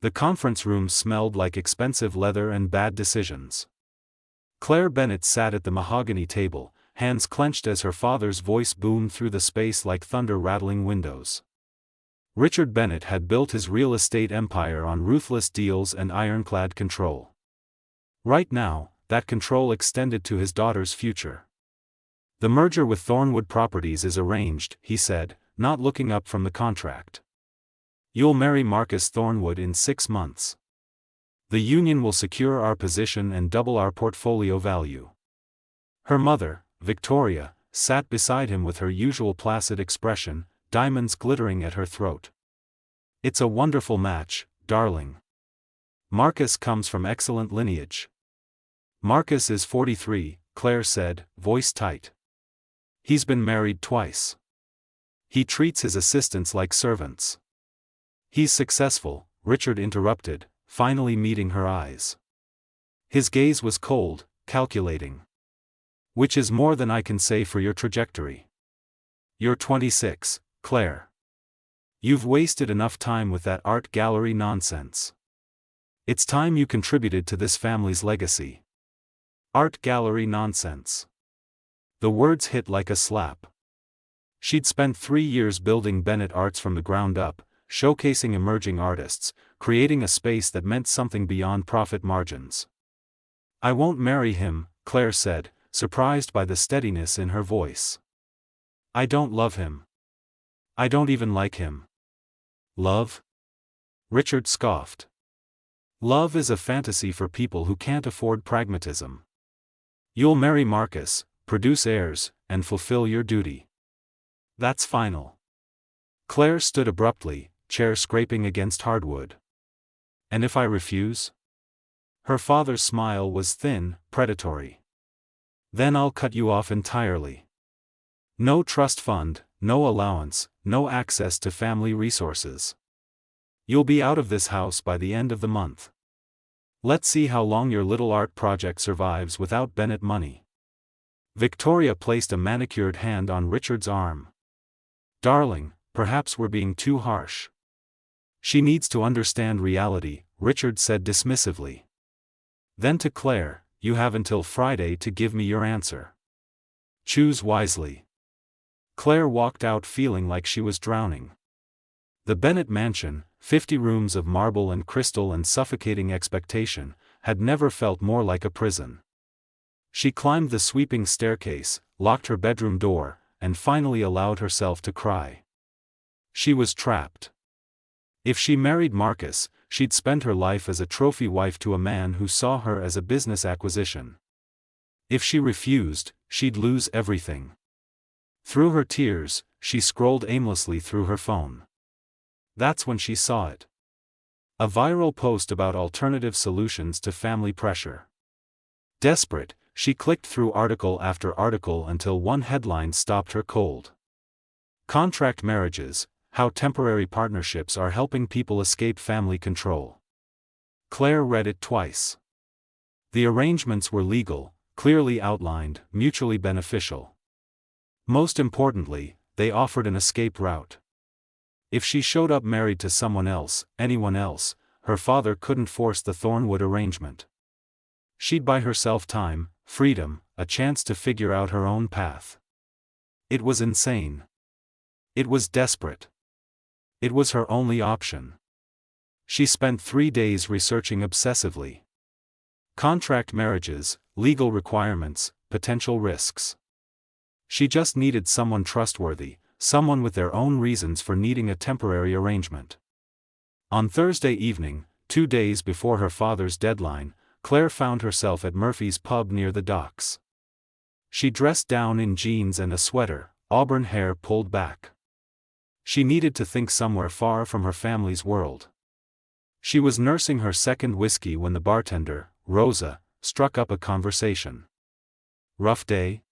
The conference room smelled like expensive leather and bad decisions. Claire Bennett sat at the mahogany table, hands clenched as her father's voice boomed through the space like thunder rattling windows. Richard Bennett had built his real estate empire on ruthless deals and ironclad control. Right now, that control extended to his daughter's future. "The merger with Thornwood Properties is arranged," he said, not looking up from the contract. "You'll marry Marcus Thornwood in 6 months. The union will secure our position and double our portfolio value." Her mother, Victoria, sat beside him with her usual placid expression, diamonds glittering at her throat. "It's a wonderful match, darling. Marcus comes from excellent lineage." "Marcus is 43, Claire said, voice tight. "He's been married twice. He treats his assistants like servants." "He's successful," Richard interrupted, finally meeting her eyes. His gaze was cold, calculating. "Which is more than I can say for your trajectory. You're 26, Claire. You've wasted enough time with that art gallery nonsense. It's time you contributed to this family's legacy." Art gallery nonsense. The words hit like a slap. She'd spent 3 years building Bennett Arts from the ground up, showcasing emerging artists, creating a space that meant something beyond profit margins. "I won't marry him," Claire said, surprised by the steadiness in her voice. "I don't love him. I don't even like him." "Love?" Richard scoffed. "Love is a fantasy for people who can't afford pragmatism. You'll marry Marcus, produce heirs, and fulfill your duty. That's final." Claire stood abruptly, chair scraping against hardwood. "And if I refuse?" Her father's smile was thin, predatory. "Then I'll cut you off entirely. No trust fund, no allowance, no access to family resources. You'll be out of this house by the end of the month. Let's see how long your little art project survives without Bennett money." Victoria placed a manicured hand on Richard's arm. "Darling, perhaps we're being too harsh." "She needs to understand reality," Richard said dismissively. Then to Claire, "You have until Friday to give me your answer. Choose wisely." Claire walked out feeling like she was drowning. The Bennett mansion, 50 rooms of marble and crystal and suffocating expectation, had never felt more like a prison. She climbed the sweeping staircase, locked her bedroom door, and finally allowed herself to cry. She was trapped. If she married Marcus, she'd spend her life as a trophy wife to a man who saw her as a business acquisition. If she refused, she'd lose everything. Through her tears, she scrolled aimlessly through her phone. That's when she saw it. A viral post about alternative solutions to family pressure. Desperate, she clicked through article after article until one headline stopped her cold. "Contract marriages: how temporary partnerships are helping people escape family control." Claire read it twice. The arrangements were legal, clearly outlined, mutually beneficial. Most importantly, they offered an escape route. If she showed up married to someone else, anyone else, her father couldn't force the Thornwood arrangement. She'd buy herself time, freedom, a chance to figure out her own path. It was insane. It was desperate. It was her only option. She spent 3 days researching obsessively. Contract marriages, legal requirements, potential risks. She just needed someone trustworthy, someone with their own reasons for needing a temporary arrangement. On Thursday evening, 2 days before her father's deadline, Claire found herself at Murphy's pub near the docks. She dressed down in jeans and a sweater, auburn hair pulled back. She needed to think somewhere far from her family's world. She was nursing her second whiskey when the bartender, Rosa, struck up a conversation. "Rough day?"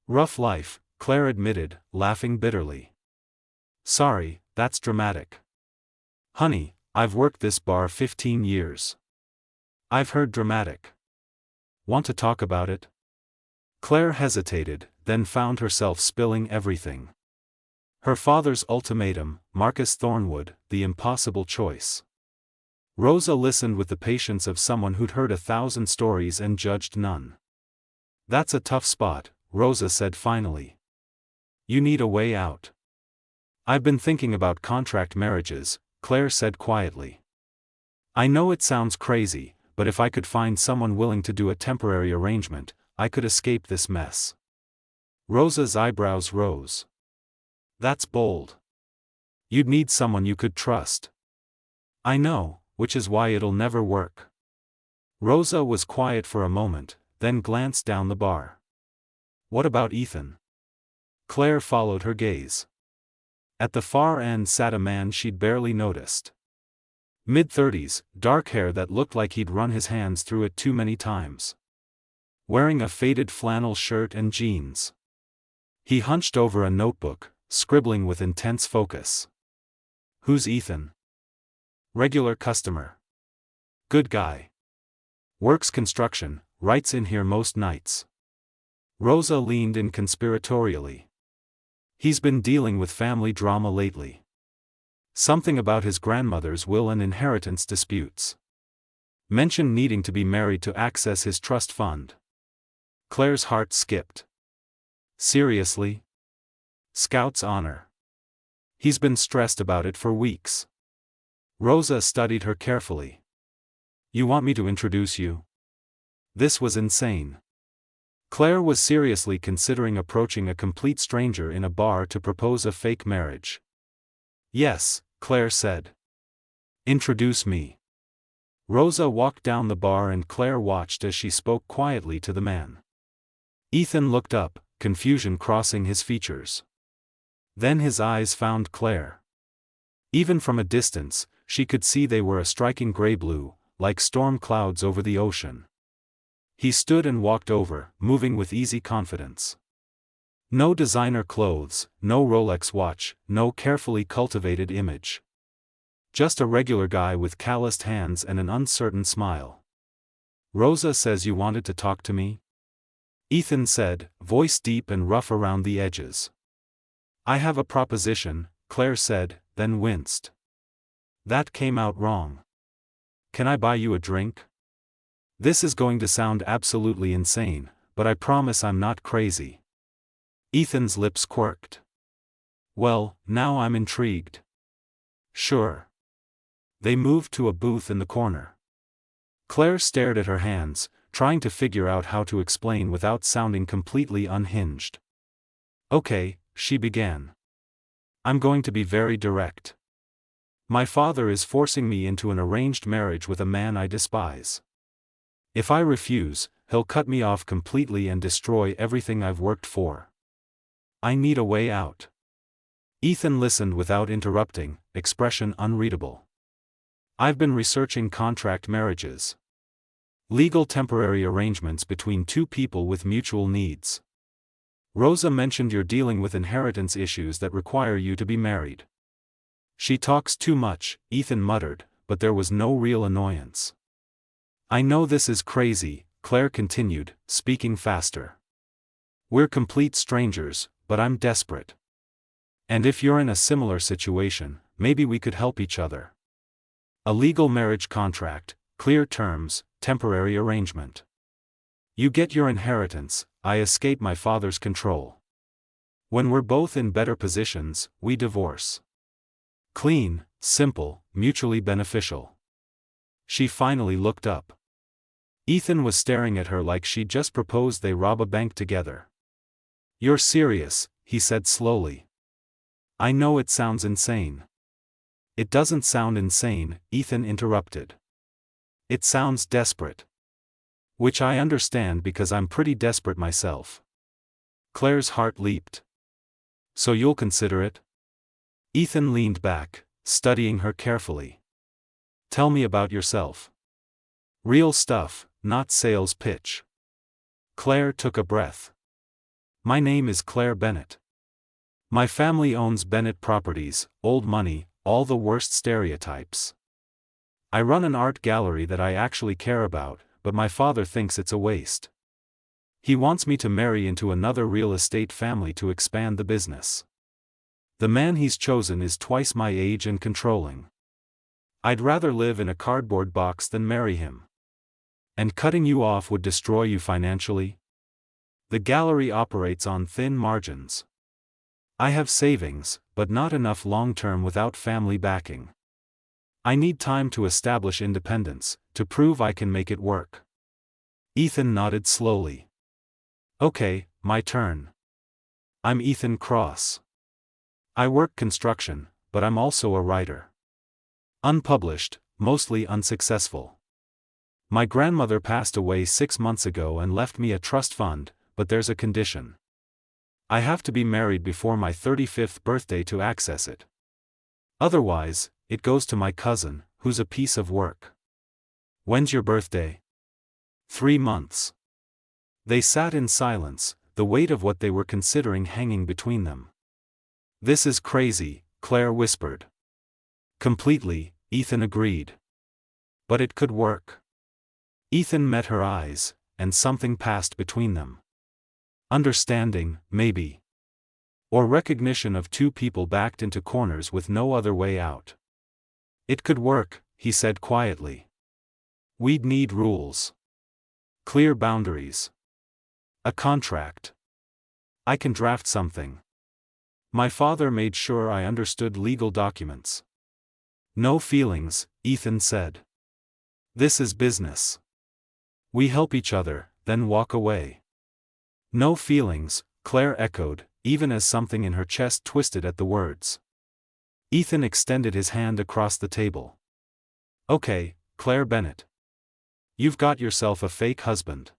"Rough life," Claire admitted, laughing bitterly. "Sorry, that's dramatic. Honey, I've worked this bar 15 years. I've heard dramatic. Want to talk about it?" Claire hesitated, then found herself spilling everything. Her father's ultimatum, Marcus Thornwood, the impossible choice. Rosa listened with the patience of someone who'd heard 1,000 stories and judged none. "That's a tough spot," Rosa said finally. "You need a way out." "I've been thinking about contract marriages," Claire said quietly. "I know it sounds crazy, but if I could find someone willing to do a temporary arrangement, I could escape this mess." Rosa's eyebrows rose. "That's bold. You'd need someone you could trust." "I know, which is why it'll never work." Rosa was quiet for a moment, then glanced down the bar. "What about Ethan?" Claire followed her gaze. At the far end sat a man she'd barely noticed. Mid-30s, dark hair that looked like he'd run his hands through it too many times. Wearing a faded flannel shirt and jeans. He hunched over a notebook, scribbling with intense focus. "Who's Ethan?" "Regular customer. Good guy. Works construction, writes in here most nights." Rosa leaned in conspiratorially. "He's been dealing with family drama lately. Something about his grandmother's will and inheritance disputes. Mentioned needing to be married to access his trust fund." Claire's heart skipped. "Seriously? Scout's honor. He's been stressed about it for weeks." Rosa studied her carefully. "You want me to introduce you?" This was insane. Claire was seriously considering approaching a complete stranger in a bar to propose a fake marriage. "Yes," Claire said. "Introduce me." Rosa walked down the bar and Claire watched as she spoke quietly to the man. Ethan looked up, confusion crossing his features. Then his eyes found Claire. Even from a distance, she could see they were a striking gray-blue, like storm clouds over the ocean. He stood and walked over, moving with easy confidence. No designer clothes, no Rolex watch, no carefully cultivated image. Just a regular guy with calloused hands and an uncertain smile. "Rosa says you wanted to talk to me?" Ethan said, voice deep and rough around the edges. "I have a proposition," Claire said, then winced. "That came out wrong. Can I buy you a drink?" This is going to sound absolutely insane, but I promise I'm not crazy. Ethan's lips quirked. "Well, now I'm intrigued." "Sure." They moved to a booth in the corner. Claire stared at her hands, trying to figure out how to explain without sounding completely unhinged. "Okay," she began. "I'm going to be very direct. My father is forcing me into an arranged marriage with a man I despise. If I refuse, he'll cut me off completely and destroy everything I've worked for. I need a way out." Ethan listened without interrupting, expression unreadable. "I've been researching contract marriages. Legal temporary arrangements between two people with mutual needs. Rosa mentioned you're dealing with inheritance issues that require you to be married." "She talks too much," Ethan muttered, but there was no real annoyance. "I know this is crazy," Claire continued, speaking faster. "We're complete strangers, but I'm desperate. And if you're in a similar situation, maybe we could help each other. A legal marriage contract, clear terms, temporary arrangement. You get your inheritance, I escape my father's control. When we're both in better positions, we divorce. Clean, simple, mutually beneficial." She finally looked up. Ethan was staring at her like she'd just proposed they rob a bank together. "You're serious," he said slowly. "I know it sounds insane." "It doesn't sound insane," Ethan interrupted. "It sounds desperate. Which I understand because I'm pretty desperate myself." Claire's heart leaped. "So you'll consider it?" Ethan leaned back, studying her carefully. "Tell me about yourself. Real stuff, not sales pitch." Claire took a breath. "My name is Claire Bennett. My family owns Bennett Properties, old money, all the worst stereotypes. I run an art gallery that I actually care about, but my father thinks it's a waste. He wants me to marry into another real estate family to expand the business. The man he's chosen is twice my age and controlling. I'd rather live in a cardboard box than marry him. And cutting you off would destroy you financially? The gallery operates on thin margins. I have savings, but not enough long-term without family backing. I need time to establish independence, to prove I can make it work. Ethan nodded slowly. Okay, my turn. I'm Ethan Cross. I work construction, but I'm also a writer. Unpublished, mostly unsuccessful. My grandmother passed away 6 months ago and left me a trust fund, but there's a condition. I have to be married before my 35th birthday to access it. Otherwise, it goes to my cousin, who's a piece of work. When's your birthday? 3 months. They sat in silence, the weight of what they were considering hanging between them. This is crazy, Claire whispered. Completely, Ethan agreed. But it could work. Ethan met her eyes, and something passed between them. Understanding, maybe. Or recognition of two people backed into corners with no other way out. It could work, he said quietly. We'd need rules. Clear boundaries. A contract. I can draft something. My father made sure I understood legal documents. No feelings, Ethan said. This is business. We help each other, then walk away. No feelings, Claire echoed, even as something in her chest twisted at the words. Ethan extended his hand across the table. Okay, Claire Bennett. You've got yourself a fake husband.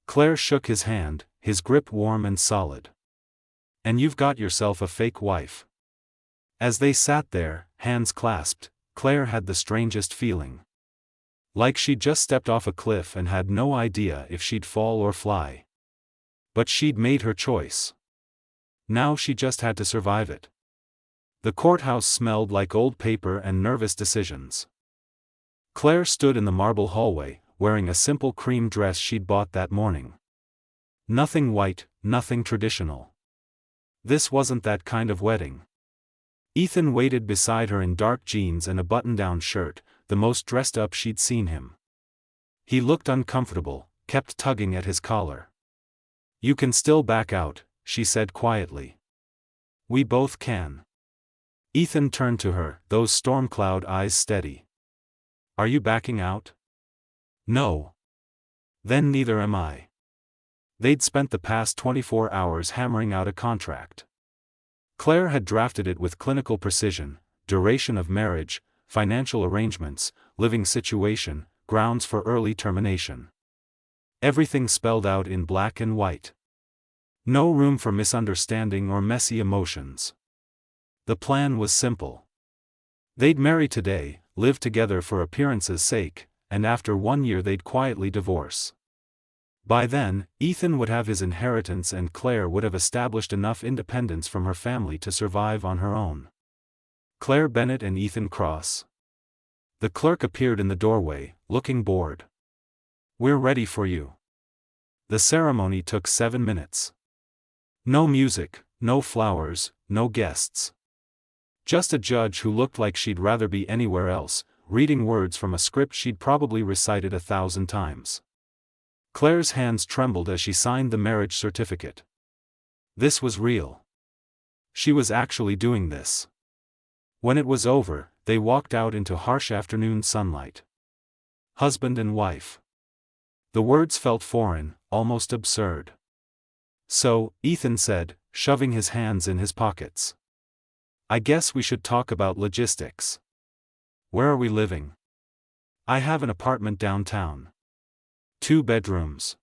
Claire shook his hand, his grip warm and solid. And you've got yourself a fake wife. As they sat there, hands clasped, Claire had the strangest feeling. Like she'd just stepped off a cliff and had no idea if she'd fall or fly. But she'd made her choice. Now she just had to survive it. The courthouse smelled like old paper and nervous decisions. Claire stood in the marble hallway, wearing a simple cream dress she'd bought that morning. Nothing white, nothing traditional. This wasn't that kind of wedding. Ethan waited beside her in dark jeans and a button-down shirt, the most dressed up she'd seen him. He looked uncomfortable, kept tugging at his collar. You can still back out, she said quietly. We both can. Ethan turned to her, those storm cloud eyes steady. Are you backing out? No. Then neither am I. They'd spent the past 24 hours hammering out a contract. Claire had drafted it with clinical precision: duration of marriage, financial arrangements, living situation, grounds for early termination. Everything spelled out in black and white. No room for misunderstanding or messy emotions. The plan was simple. They'd marry today, live together for appearance's sake, and after 1 year they'd quietly divorce. By then, Ethan would have his inheritance and Claire would have established enough independence from her family to survive on her own. Claire Bennett and Ethan Cross. The clerk appeared in the doorway, looking bored. We're ready for you. The ceremony took 7 minutes. No music, no flowers, no guests. Just a judge who looked like she'd rather be anywhere else, reading words from a script she'd probably recited 1,000 times. Claire's hands trembled as she signed the marriage certificate. This was real. She was actually doing this. When it was over, they walked out into harsh afternoon sunlight. Husband and wife. The words felt foreign, almost absurd. So, Ethan said, shoving his hands in his pockets. I guess we should talk about logistics. Where are we living? I have an apartment downtown. 2 bedrooms.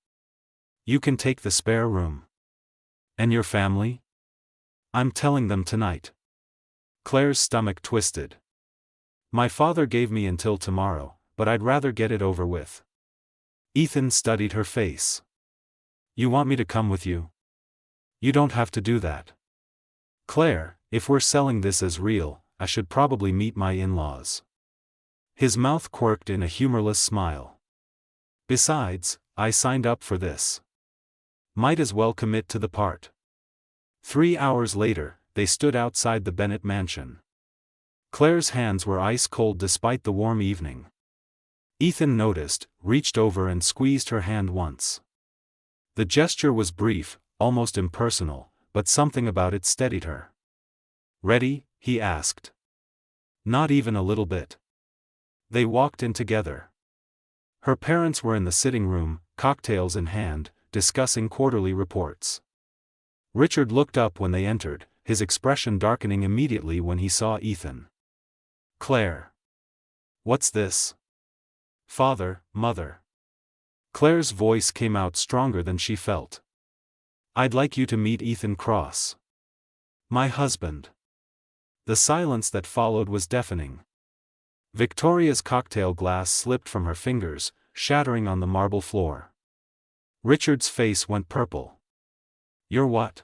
You can take the spare room. And your family? I'm telling them tonight. Claire's stomach twisted. My father gave me until tomorrow, but I'd rather get it over with. Ethan studied her face. You want me to come with you? You don't have to do that. Claire, if we're selling this as real, I should probably meet my in-laws. His mouth quirked in a humorless smile. Besides, I signed up for this. Might as well commit to the part. 3 hours later, they stood outside the Bennett mansion. Claire's hands were ice cold despite the warm evening. Ethan noticed, reached over and squeezed her hand once. The gesture was brief, almost impersonal, but something about it steadied her. "Ready?" he asked. "Not even a little bit." They walked in together. Her parents were in the sitting room, cocktails in hand, discussing quarterly reports. Richard looked up when they entered, his expression darkening immediately when he saw Ethan. "Claire. What's this?" "Father, Mother." Claire's voice came out stronger than she felt. "I'd like you to meet Ethan Cross. My husband." The silence that followed was deafening. Victoria's cocktail glass slipped from her fingers, shattering on the marble floor. Richard's face went purple. "You're what?"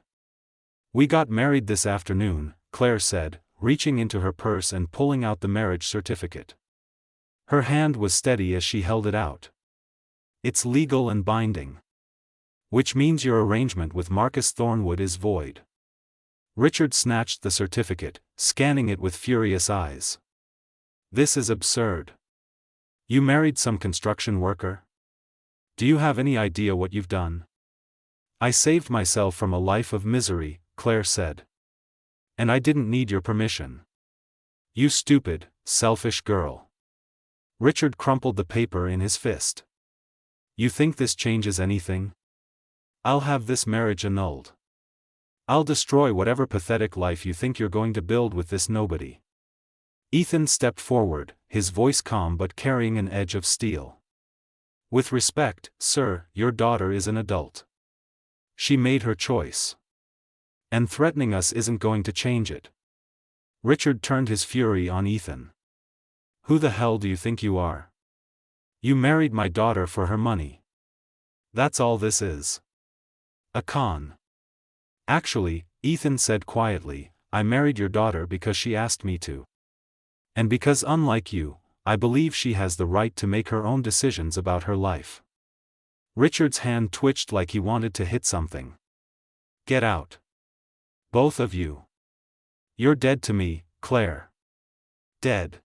"We got married this afternoon," Claire said, reaching into her purse and pulling out the marriage certificate. Her hand was steady as she held it out. "It's legal and binding. Which means your arrangement with Marcus Thornwood is void." Richard snatched the certificate, scanning it with furious eyes. "This is absurd. You married some construction worker? Do you have any idea what you've done?" "I saved myself from a life of misery," Claire said. "And I didn't need your permission." "You stupid, selfish girl." Richard crumpled the paper in his fist. "You think this changes anything? I'll have this marriage annulled. I'll destroy whatever pathetic life you think you're going to build with this nobody." Ethan stepped forward, his voice calm but carrying an edge of steel. "With respect, sir, your daughter is an adult. She made her choice. And threatening us isn't going to change it." Richard turned his fury on Ethan. "Who the hell do you think you are? You married my daughter for her money. That's all this is. A con." "Actually," Ethan said quietly, "I married your daughter because she asked me to. And because unlike you, I believe she has the right to make her own decisions about her life." Richard's hand twitched like he wanted to hit something. "Get out. Both of you. You're dead to me, Claire. Dead.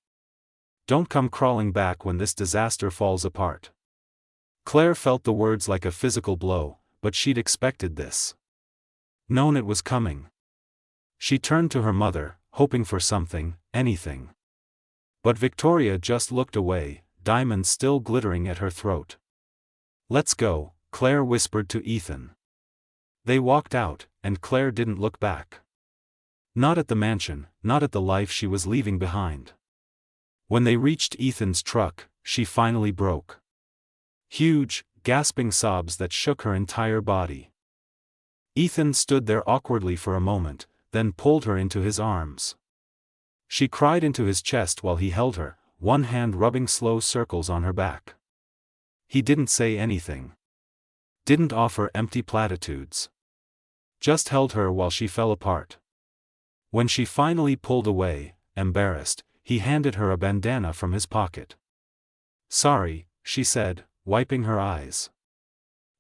Don't come crawling back when this disaster falls apart." Claire felt the words like a physical blow, but she'd expected this. Known it was coming. She turned to her mother, hoping for something, anything. But Victoria just looked away, diamonds still glittering at her throat. "Let's go," Claire whispered to Ethan. They walked out, and Claire didn't look back. Not at the mansion, not at the life she was leaving behind. When they reached Ethan's truck, she finally broke. Huge, gasping sobs that shook her entire body. Ethan stood there awkwardly for a moment, then pulled her into his arms. She cried into his chest while he held her, one hand rubbing slow circles on her back. He didn't say anything. Didn't offer empty platitudes. Just held her while she fell apart. When she finally pulled away, embarrassed, he handed her a bandana from his pocket. "Sorry," she said, wiping her eyes.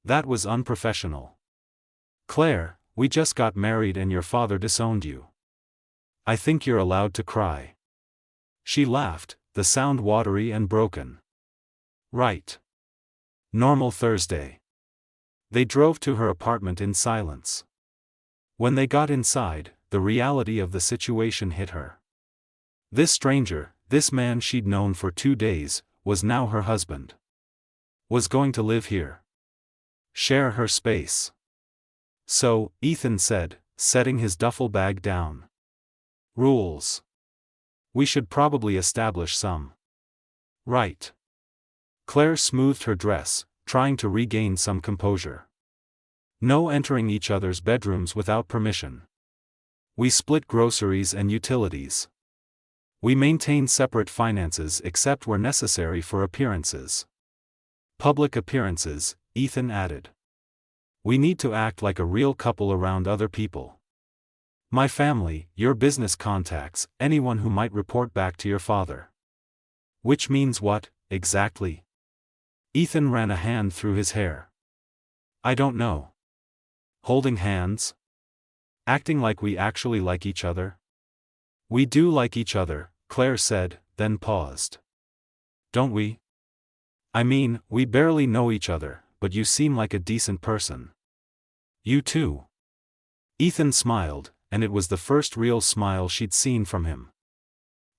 "That was unprofessional. Claire, we just got married and your father disowned you. I think you're allowed to cry." She laughed, the sound watery and broken. "Right. Normal Thursday." They drove to her apartment in silence. When they got inside, the reality of the situation hit her. This stranger, this man she'd known for 2 days, was now her husband. Was going to live here. Share her space. "So," Ethan said, setting his duffel bag down. "Rules. We should probably establish some." "Right." Claire smoothed her dress, trying to regain some composure. "No entering each other's bedrooms without permission. We split groceries and utilities. We maintain separate finances except where necessary for appearances." "Public appearances," Ethan added. "We need to act like a real couple around other people. My family, your business contacts, anyone who might report back to your father." "Which means what, exactly?" Ethan ran a hand through his hair. "I don't know. Holding hands? Acting like we actually like each other?" "We do like each other," Claire said, then paused. Don't we? I mean, we barely know each other, but you seem like a decent person. You too. Ethan smiled, and it was the first real smile she'd seen from him.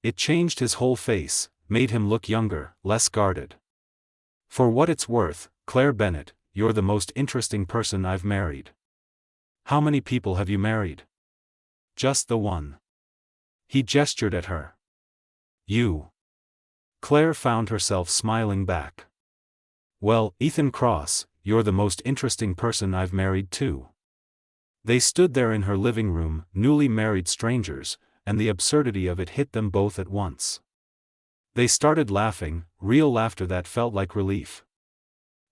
It changed his whole face, made him look younger, less guarded. For what it's worth, Claire Bennett, you're the most interesting person I've married. How many people have you married? Just the one. He gestured at her. You. Claire found herself smiling back. Well, Ethan Cross, you're the most interesting person I've married too. They stood there in her living room, newly married strangers, and the absurdity of it hit them both at once. They started laughing, real laughter that felt like relief.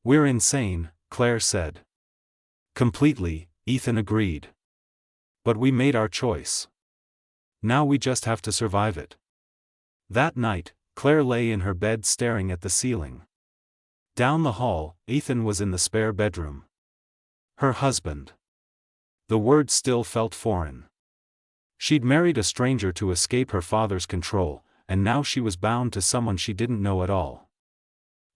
We're insane, Claire said. Completely, Ethan agreed. But we made our choice. Now we just have to survive it. That night, Claire lay in her bed staring at the ceiling. Down the hall, Ethan was in the spare bedroom. Her husband. The word still felt foreign. She'd married a stranger to escape her father's control, and now she was bound to someone she didn't know at all.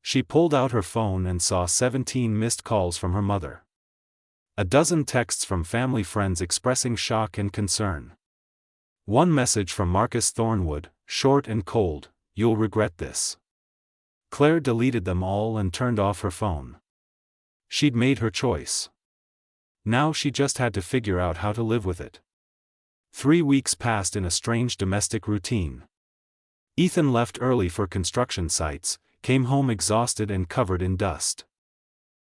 She pulled out her phone and saw 17 missed calls from her mother. A dozen texts from family friends expressing shock and concern. One message from Marcus Thornwood, short and cold, "You'll regret this." Claire deleted them all and turned off her phone. She'd made her choice. Now she just had to figure out how to live with it. 3 weeks passed in a strange domestic routine. Ethan left early for construction sites, came home exhausted and covered in dust.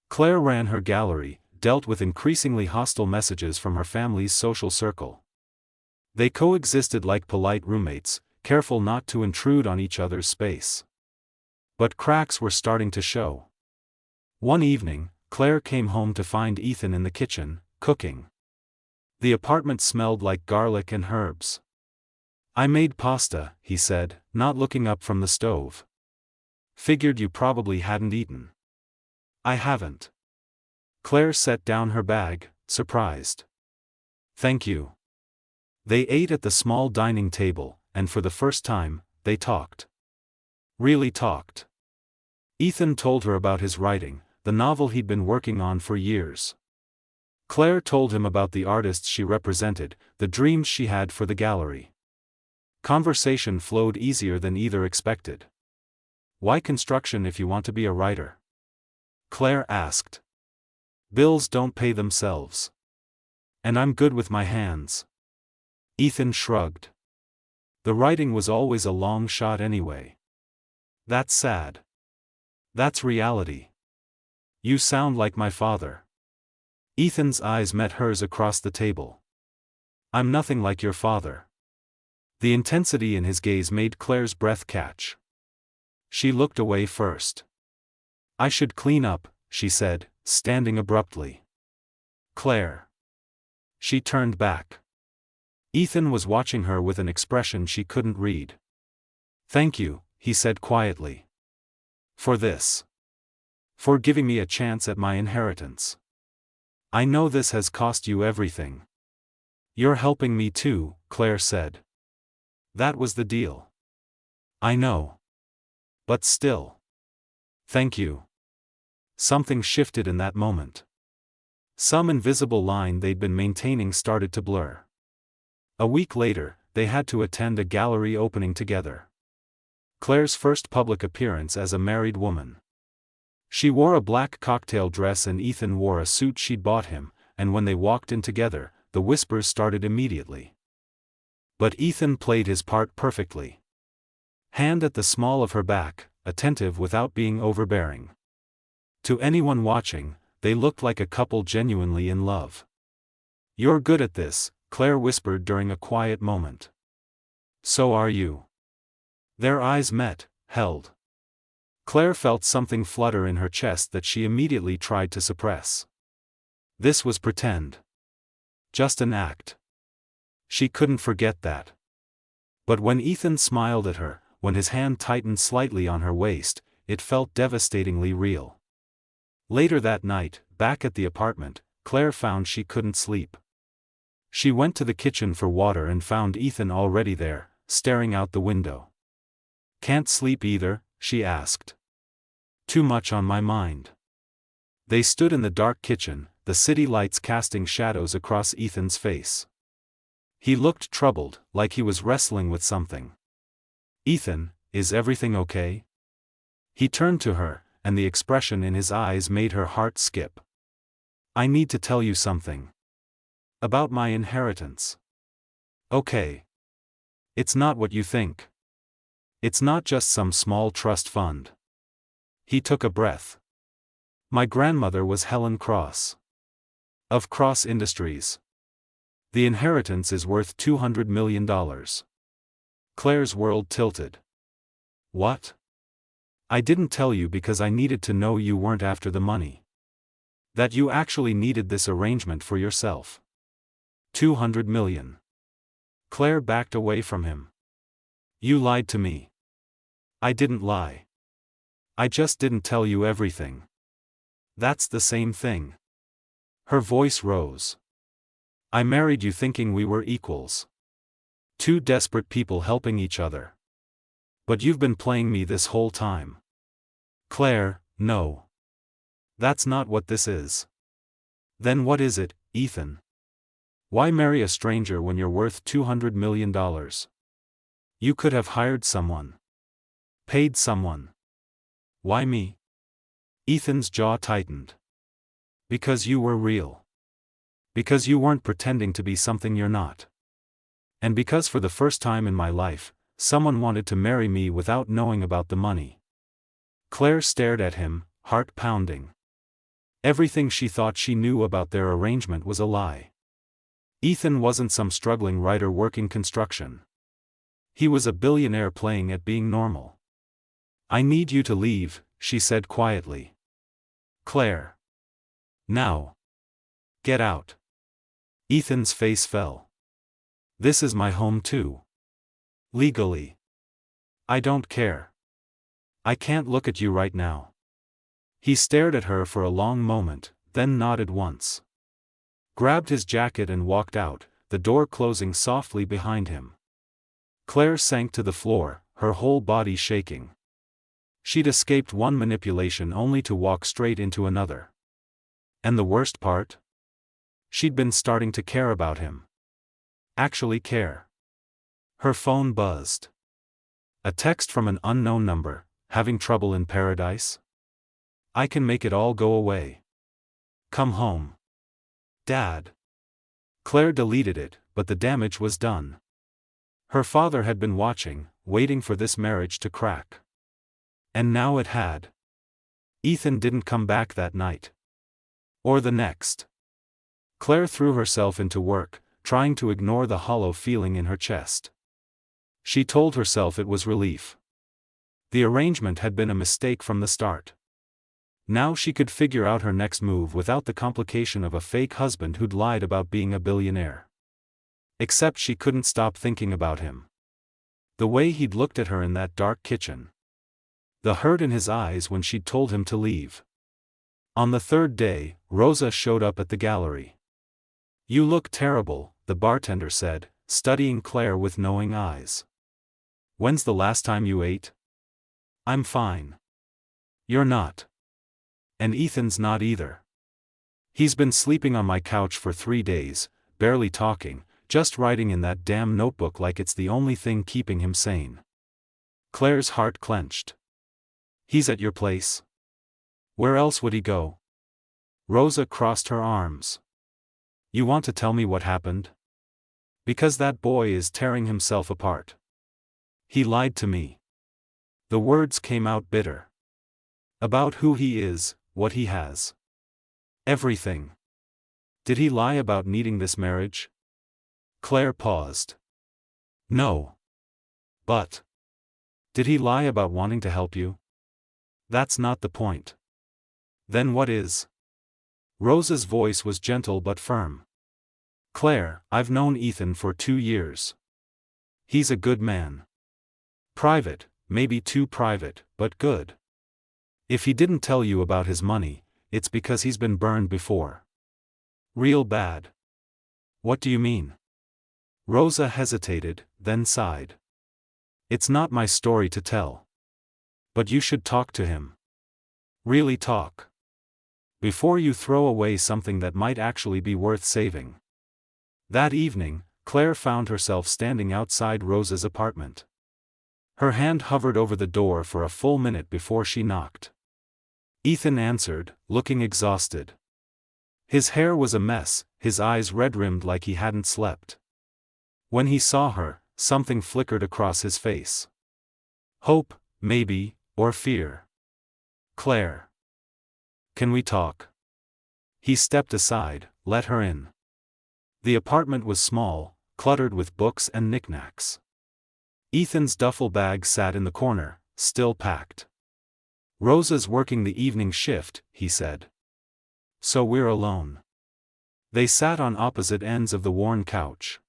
Claire ran her gallery, dealt with increasingly hostile messages from her family's social circle. They coexisted like polite roommates, careful not to intrude on each other's space. But cracks were starting to show. One evening, Claire came home to find Ethan in the kitchen, cooking. The apartment smelled like garlic and herbs. "I made pasta," he said, not looking up from the stove. "Figured you probably hadn't eaten." "I haven't." Claire set down her bag, surprised. "Thank you." They ate at the small dining table, and for the first time, they talked. Really talked. Ethan told her about his writing, the novel he'd been working on for years. Claire told him about the artists she represented, the dreams she had for the gallery. Conversation flowed easier than either expected. "Why construction if you want to be a writer?" Claire asked. "Bills don't pay themselves. And I'm good with my hands." Ethan shrugged. "The writing was always a long shot anyway." "That's sad." "That's reality. You sound like my father." Ethan's eyes met hers across the table. "I'm nothing like your father." The intensity in his gaze made Claire's breath catch. She looked away first. "I should clean up," she said, standing abruptly. "Claire." She turned back. Ethan was watching her with an expression she couldn't read. "Thank you," he said quietly. "For this. For giving me a chance at my inheritance. I know this has cost you everything." "You're helping me too," Claire said. "That was the deal." "I know. But still. Thank you." Something shifted in that moment. Some invisible line they'd been maintaining started to blur. A week later, they had to attend a gallery opening together. Claire's first public appearance as a married woman. She wore a black cocktail dress and Ethan wore a suit she'd bought him, and when they walked in together, the whispers started immediately. But Ethan played his part perfectly. Hand at the small of her back, attentive without being overbearing. To anyone watching, they looked like a couple genuinely in love. "You're good at this," Claire whispered during a quiet moment. "So are you." Their eyes met, held. Claire felt something flutter in her chest that she immediately tried to suppress. This was pretend. Just an act. She couldn't forget that. But when Ethan smiled at her, when his hand tightened slightly on her waist, it felt devastatingly real. Later that night, back at the apartment, Claire found she couldn't sleep. She went to the kitchen for water and found Ethan already there, staring out the window. "Can't sleep either?" she asked. "Too much on my mind." They stood in the dark kitchen, the city lights casting shadows across Ethan's face. He looked troubled, like he was wrestling with something. "Ethan, is everything okay?" He turned to her, and the expression in his eyes made her heart skip. "I need to tell you something. About my inheritance." "Okay. It's not what you think. It's not just some small trust fund." He took a breath. "My grandmother was Helen Cross. Of Cross Industries. The inheritance is worth $200 million. Claire's world tilted. "What? I didn't tell you because I needed to know you weren't after the money. That you actually needed this arrangement for yourself. $200 million. Claire backed away from him. "You lied to me." "I didn't lie. I just didn't tell you everything." "That's the same thing." Her voice rose. "I married you thinking we were equals. Two desperate people helping each other. But you've been playing me this whole time." "Claire, no. That's not what this is." "Then what is it, Ethan? Why marry a stranger when you're worth $200 million? You could have hired someone. Paid someone. Why me?" Ethan's jaw tightened. "Because you were real. Because you weren't pretending to be something you're not. And because for the first time in my life, someone wanted to marry me without knowing about the money." Claire stared at him, heart pounding. Everything she thought she knew about their arrangement was a lie. Ethan wasn't some struggling writer working construction. He was a billionaire playing at being normal. "I need you to leave," she said quietly. "Claire. Now. Get out." Ethan's face fell. "This is my home too. Legally. I don't care. I can't look at you right now." He stared at her for a long moment, then nodded once. Grabbed his jacket and walked out, the door closing softly behind him. Claire sank to the floor, her whole body shaking. She'd escaped one manipulation only to walk straight into another. And the worst part? She'd been starting to care about him. Actually care. Her phone buzzed. A text from an unknown number. "Having trouble in paradise? I can make it all go away. Come home. Dad." Claire deleted it, but the damage was done. Her father had been watching, waiting for this marriage to crack. And now it had. Ethan didn't come back that night. Or the next. Claire threw herself into work, trying to ignore the hollow feeling in her chest. She told herself it was relief. The arrangement had been a mistake from the start. Now she could figure out her next move without the complication of a fake husband who'd lied about being a billionaire. Except she couldn't stop thinking about him. The way he'd looked at her in that dark kitchen. The hurt in his eyes when she'd told him to leave. On the third day, Rosa showed up at the gallery. "You look terrible," the bartender said, studying Claire with knowing eyes. "When's the last time you ate?" "I'm fine." "You're not. And Ethan's not either. He's been sleeping on my couch for 3 days, barely talking, just writing in that damn notebook like it's the only thing keeping him sane." Claire's heart clenched. "He's at your place? Where else would he go?" Rosa crossed her arms. "You want to tell me what happened? Because that boy is tearing himself apart. He lied to me." The words came out bitter. "About who he is, what he has. Everything. Did he lie about needing this marriage?" Claire paused. "No. But. Did he lie about wanting to help you?" "That's not the point." "Then what is?" Rosa's voice was gentle but firm. "Claire, I've known Ethan for 2 years. He's a good man. Private, maybe too private, but good. If he didn't tell you about his money, it's because he's been burned before. Real bad." "What do you mean?" Rosa hesitated, then sighed. It's not my story to tell. But you should talk to him. Really talk. Before you throw away something that might actually be worth saving. That evening, Claire found herself standing outside Rose's apartment. Her hand hovered over the door for a full minute before she knocked. Ethan answered, looking exhausted. His hair was a mess, his eyes red-rimmed like he hadn't slept. When he saw her, something flickered across his face. Hope, maybe, or fear. Claire. Can we talk? He stepped aside, let her in. The apartment was small, cluttered with books and knickknacks. Ethan's duffel bag sat in the corner, still packed. Rosa's working the evening shift, he said. So we're alone. They sat on opposite ends of the worn couch.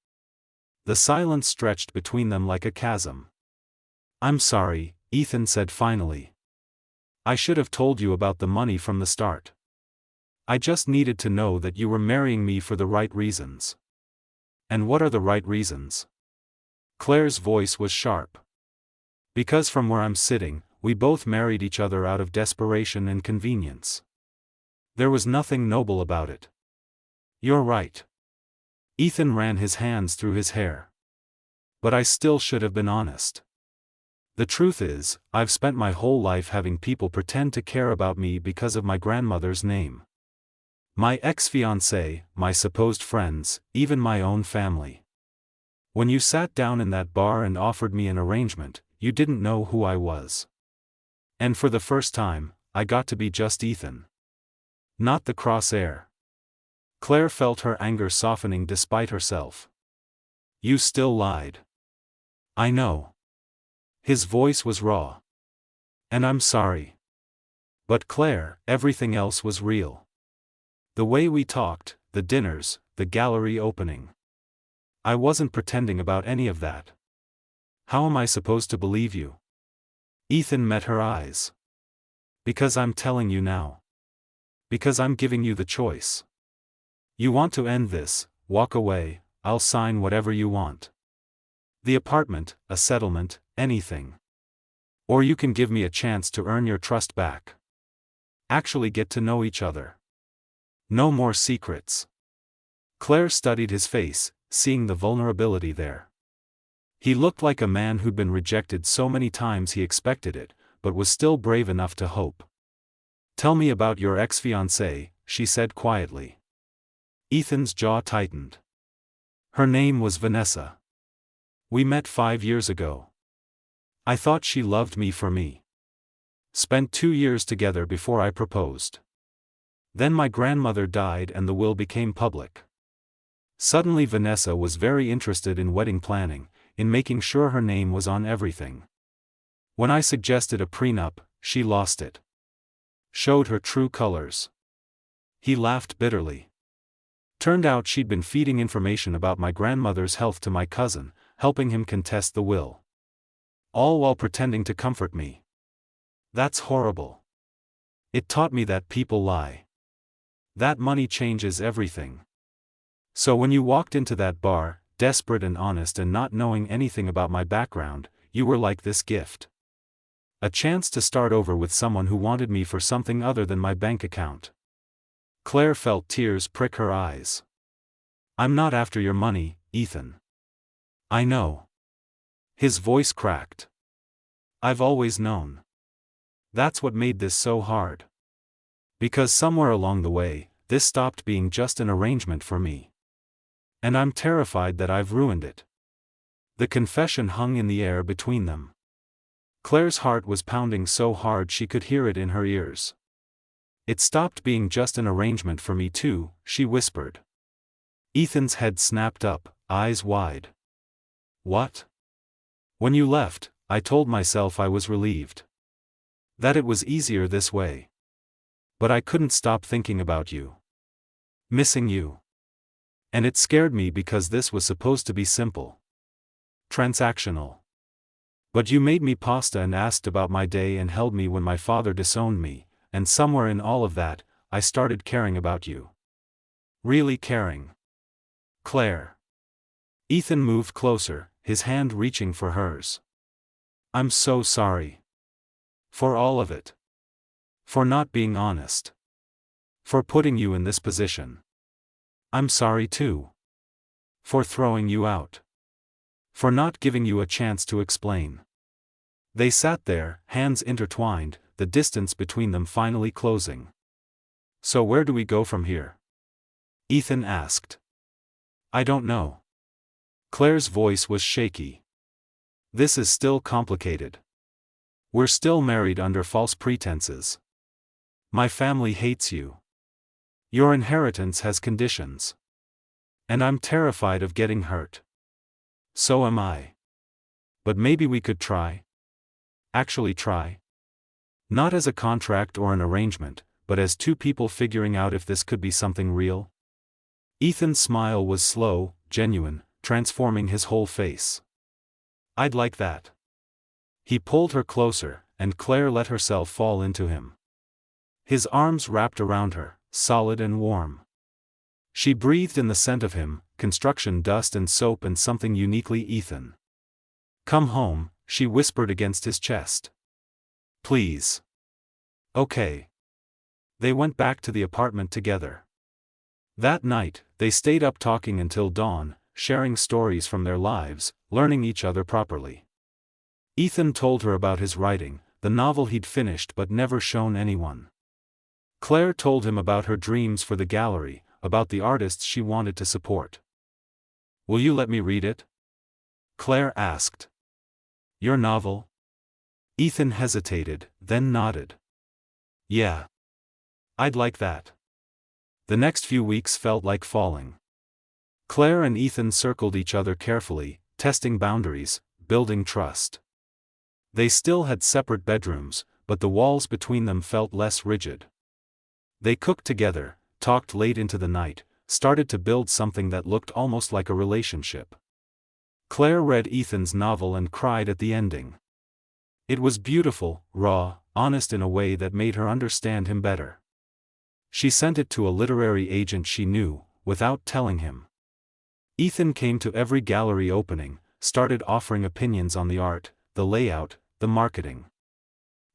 The silence stretched between them like a chasm. I'm sorry, Ethan said finally. I should have told you about the money from the start. I just needed to know that you were marrying me for the right reasons. And what are the right reasons? Claire's voice was sharp. Because from where I'm sitting, we both married each other out of desperation and convenience. There was nothing noble about it. You're right. Ethan ran his hands through his hair. But I still should have been honest. The truth is, I've spent my whole life having people pretend to care about me because of my grandmother's name. My ex-fiancé, my supposed friends, even my own family. When you sat down in that bar and offered me an arrangement, you didn't know who I was. And for the first time, I got to be just Ethan. Not the crosshair. Claire felt her anger softening despite herself. You still lied. I know. His voice was raw. And I'm sorry. But Claire, everything else was real. The way we talked, the dinners, the gallery opening. I wasn't pretending about any of that. How am I supposed to believe you? Ethan met her eyes. Because I'm telling you now. Because I'm giving you the choice. You want to end this, walk away, I'll sign whatever you want. The apartment, a settlement, anything. Or you can give me a chance to earn your trust back. Actually get to know each other. No more secrets. Claire studied his face, seeing the vulnerability there. He looked like a man who'd been rejected so many times he expected it, but was still brave enough to hope. Tell me about your ex-fiancée, she said quietly. Ethan's jaw tightened. Her name was Vanessa. We met 5 years ago. I thought she loved me for me. Spent 2 years together before I proposed. Then my grandmother died and the will became public. Suddenly Vanessa was very interested in wedding planning, in making sure her name was on everything. When I suggested a prenup, she lost it. Showed her true colors. He laughed bitterly. Turned out she'd been feeding information about my grandmother's health to my cousin, helping him contest the will. All while pretending to comfort me. That's horrible. It taught me that people lie. That money changes everything. So when you walked into that bar, desperate and honest and not knowing anything about my background, you were like this gift. A chance to start over with someone who wanted me for something other than my bank account. Claire felt tears prick her eyes. I'm not after your money, Ethan. I know. His voice cracked. I've always known. That's what made this so hard. Because somewhere along the way, this stopped being just an arrangement for me. And I'm terrified that I've ruined it. The confession hung in the air between them. Claire's heart was pounding so hard she could hear it in her ears. It stopped being just an arrangement for me too, she whispered. Ethan's head snapped up, eyes wide. What? When you left, I told myself I was relieved. That it was easier this way. But I couldn't stop thinking about you. Missing you. And it scared me because this was supposed to be simple. Transactional. But you made me pasta and asked about my day and held me when my father disowned me, and somewhere in all of that, I started caring about you. Really caring. Claire. Ethan moved closer, his hand reaching for hers. I'm so sorry. For all of it. For not being honest. For putting you in this position. I'm sorry too. For throwing you out. For not giving you a chance to explain. They sat there, hands intertwined, the distance between them finally closing. So where do we go from here? Ethan asked. I don't know. Claire's voice was shaky. This is still complicated. We're still married under false pretenses. My family hates you. Your inheritance has conditions. And I'm terrified of getting hurt. So am I. But maybe we could try. Actually try. Not as a contract or an arrangement, but as two people figuring out if this could be something real. Ethan's smile was slow, genuine, transforming his whole face. I'd like that. He pulled her closer, and Claire let herself fall into him. His arms wrapped around her, solid and warm. She breathed in the scent of him, construction dust and soap and something uniquely Ethan. Come home, she whispered against his chest. Please. Okay. They went back to the apartment together. That night, they stayed up talking until dawn, sharing stories from their lives, learning each other properly. Ethan told her about his writing, the novel he'd finished but never shown anyone. Claire told him about her dreams for the gallery, about the artists she wanted to support. Will you let me read it? Claire asked. Your novel? Ethan hesitated, then nodded. Yeah. I'd like that. The next few weeks felt like falling. Claire and Ethan circled each other carefully, testing boundaries, building trust. They still had separate bedrooms, but the walls between them felt less rigid. They cooked together, talked late into the night, started to build something that looked almost like a relationship. Claire read Ethan's novel and cried at the ending. It was beautiful, raw, honest in a way that made her understand him better. She sent it to a literary agent she knew, without telling him. Ethan came to every gallery opening, started offering opinions on the art, the layout, the marketing.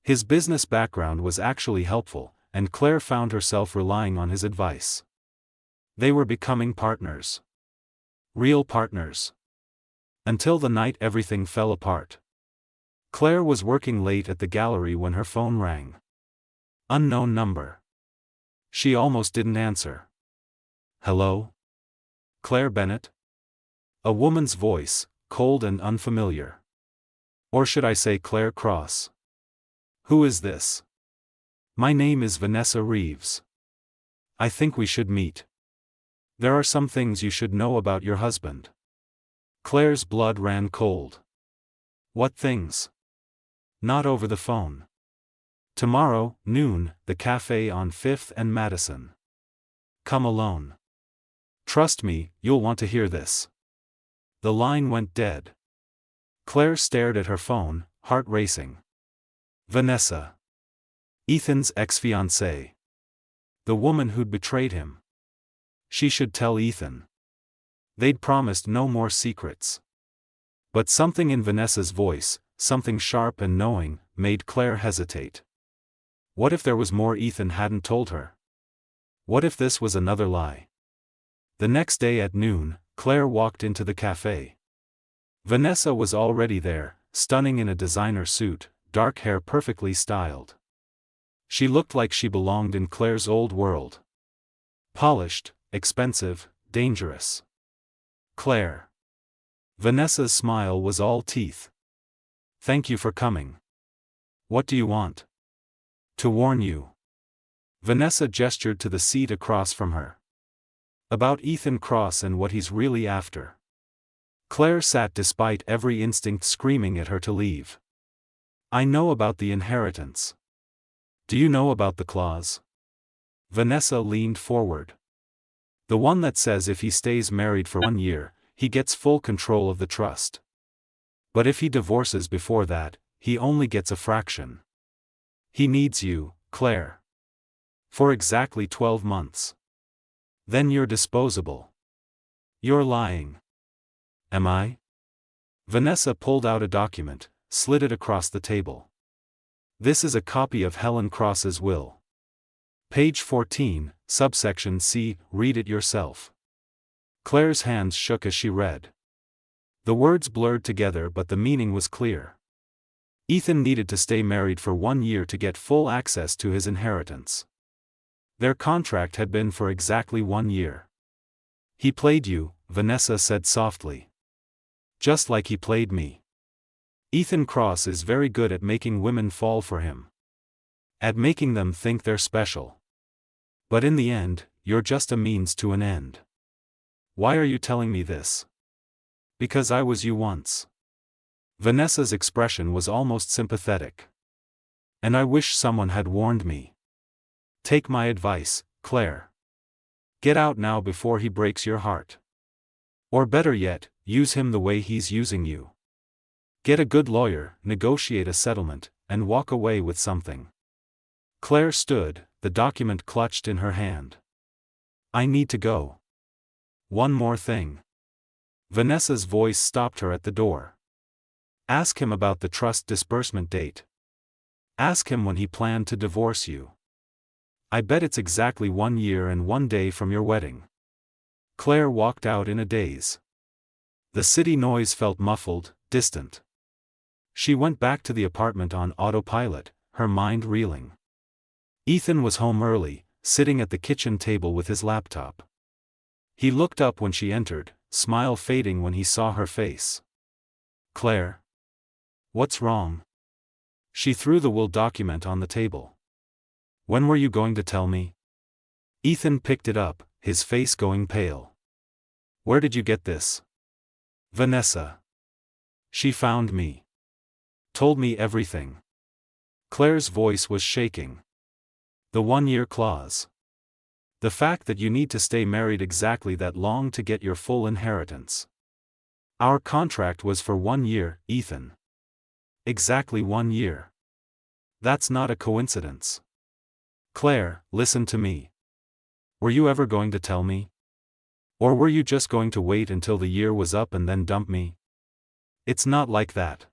His business background was actually helpful, and Claire found herself relying on his advice. They were becoming partners. Real partners. Until the night everything fell apart. Claire was working late at the gallery when her phone rang. Unknown number. She almost didn't answer. Hello? Claire Bennett? A woman's voice, cold and unfamiliar. Or should I say Claire Cross? Who is this? My name is Vanessa Reeves. I think we should meet. There are some things you should know about your husband. Claire's blood ran cold. What things? Not over the phone. Tomorrow, noon, the cafe on 5th and Madison. Come alone. Trust me, you'll want to hear this. The line went dead. Claire stared at her phone, heart racing. Vanessa. Ethan's ex-fiancée. The woman who'd betrayed him. She should tell Ethan. They'd promised no more secrets. But something in Vanessa's voice, something sharp and knowing, made Claire hesitate. What if there was more Ethan hadn't told her? What if this was another lie? The next day at noon, Claire walked into the cafe. Vanessa was already there, stunning in a designer suit, dark hair perfectly styled. She looked like she belonged in Claire's old world. Polished, expensive, dangerous. Claire. Vanessa's smile was all teeth. Thank you for coming. What do you want? To warn you. Vanessa gestured to the seat across from her. About Ethan Cross and what he's really after. Claire sat despite every instinct screaming at her to leave. I know about the inheritance. Do you know about the clause? Vanessa leaned forward. The one that says if he stays married for 1 year, he gets full control of the trust. But if he divorces before that, he only gets a fraction. He needs you, Claire. For exactly 12 months. Then you're disposable. You're lying. Am I? Vanessa pulled out a document, slid it across the table. This is a copy of Helen Cross's will. Page 14, subsection C, read it yourself. Claire's hands shook as she read. The words blurred together, but the meaning was clear. Ethan needed to stay married for 1 year to get full access to his inheritance. Their contract had been for exactly 1 year. He played you, Vanessa said softly. Just like he played me. Ethan Cross is very good at making women fall for him. At making them think they're special. But in the end, you're just a means to an end. Why are you telling me this? Because I was you once. Vanessa's expression was almost sympathetic. And I wish someone had warned me. Take my advice, Claire. Get out now before he breaks your heart. Or better yet, use him the way he's using you. Get a good lawyer, negotiate a settlement, and walk away with something. Claire stood, the document clutched in her hand. I need to go. One more thing. Vanessa's voice stopped her at the door. Ask him about the trust disbursement date. Ask him when he planned to divorce you. I bet it's exactly 1 year and 1 day from your wedding. Claire walked out in a daze. The city noise felt muffled, distant. She went back to the apartment on autopilot, her mind reeling. Ethan was home early, sitting at the kitchen table with his laptop. He looked up when she entered, smile fading when he saw her face. Claire? What's wrong? She threw the will document on the table. When were you going to tell me? Ethan picked it up, his face going pale. Where did you get this? Vanessa. She found me. Told me everything. Claire's voice was shaking. The 1-year clause. The fact that you need to stay married exactly that long to get your full inheritance. Our contract was for 1 year, Ethan. Exactly 1 year. That's not a coincidence. Claire, listen to me. Were you ever going to tell me? Or were you just going to wait until the year was up and then dump me? It's not like that.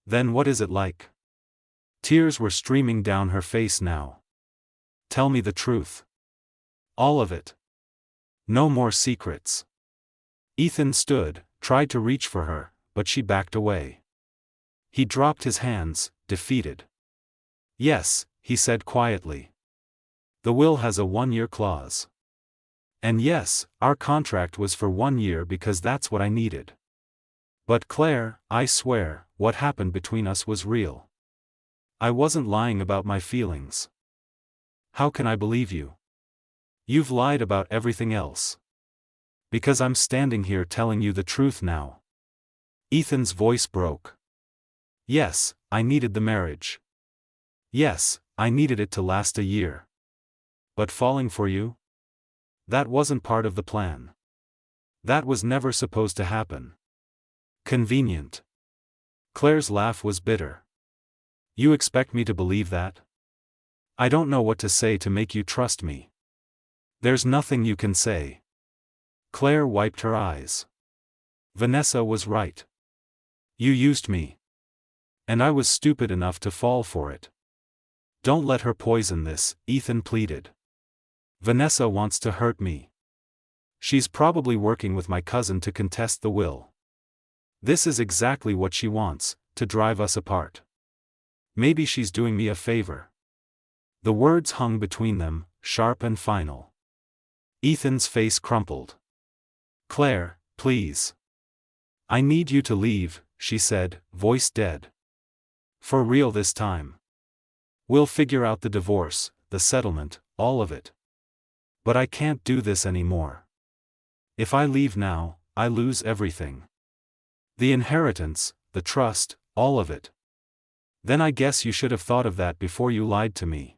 Then what is it like? Tears were streaming down her face now. Tell me the truth. All of it. No more secrets. Ethan stood, tried to reach for her, but she backed away. He dropped his hands, defeated. Yes, he said quietly. The will has a 1-year clause. And yes, our contract was for 1 year because that's what I needed. But Claire, I swear, what happened between us was real. I wasn't lying about my feelings. How can I believe you? You've lied about everything else. Because I'm standing here telling you the truth now. Ethan's voice broke. Yes, I needed the marriage. Yes, I needed it to last a year. But falling for you? That wasn't part of the plan. That was never supposed to happen. Convenient. Claire's laugh was bitter. You expect me to believe that? I don't know what to say to make you trust me. There's nothing you can say. Claire wiped her eyes. Vanessa was right. You used me. And I was stupid enough to fall for it. Don't let her poison this, Ethan pleaded. Vanessa wants to hurt me. She's probably working with my cousin to contest the will. This is exactly what she wants, to drive us apart. Maybe she's doing me a favor. The words hung between them, sharp and final. Ethan's face crumpled. Claire, please. I need you to leave, she said, voice dead. For real this time. We'll figure out the divorce, the settlement, all of it. But I can't do this anymore. If I leave now, I lose everything. The inheritance, the trust, all of it. Then I guess you should have thought of that before you lied to me.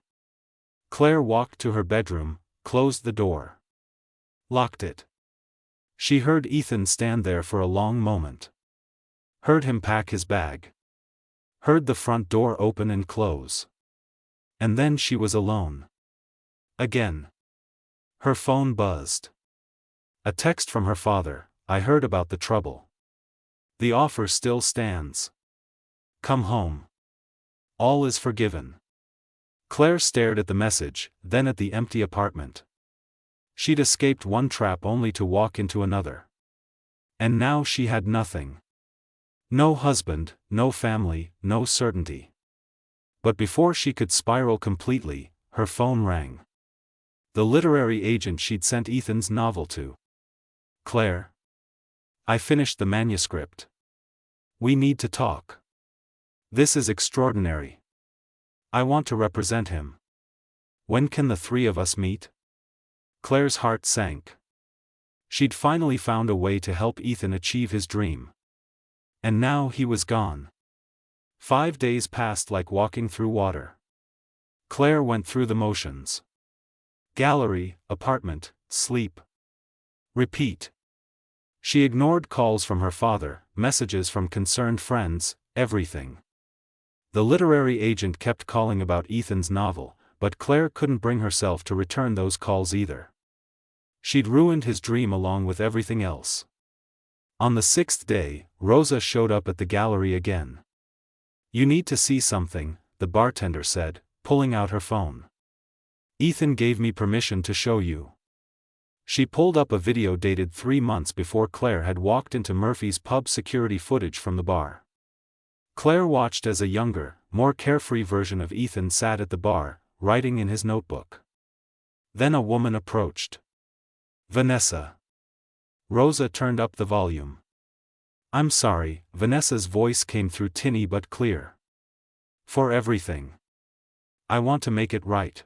Claire walked to her bedroom, closed the door. Locked it. She heard Ethan stand there for a long moment. Heard him pack his bag. Heard the front door open and close. And then she was alone. Again. Her phone buzzed. A text from her father, I heard about the trouble. The offer still stands. Come home. All is forgiven. Claire stared at the message, then at the empty apartment. She'd escaped one trap only to walk into another. And now she had nothing. No husband, no family, no certainty. But before she could spiral completely, her phone rang. The literary agent she'd sent Ethan's novel to. Claire. I finished the manuscript. We need to talk. This is extraordinary. I want to represent him. When can the three of us meet? Claire's heart sank. She'd finally found a way to help Ethan achieve his dream. And now he was gone. 5 days passed like walking through water. Claire went through the motions. Gallery, apartment, sleep. Repeat. She ignored calls from her father, messages from concerned friends, everything. The literary agent kept calling about Ethan's novel, but Claire couldn't bring herself to return those calls either. She'd ruined his dream along with everything else. On the 6th day, Rosa showed up at the gallery again. You need to see something, the bartender said, pulling out her phone. Ethan gave me permission to show you. She pulled up a video dated 3 months before Claire had walked into Murphy's pub security footage from the bar. Claire watched as a younger, more carefree version of Ethan sat at the bar, writing in his notebook. Then a woman approached. Vanessa. Rosa turned up the volume. I'm sorry, Vanessa's voice came through tinny but clear. For everything. I want to make it right.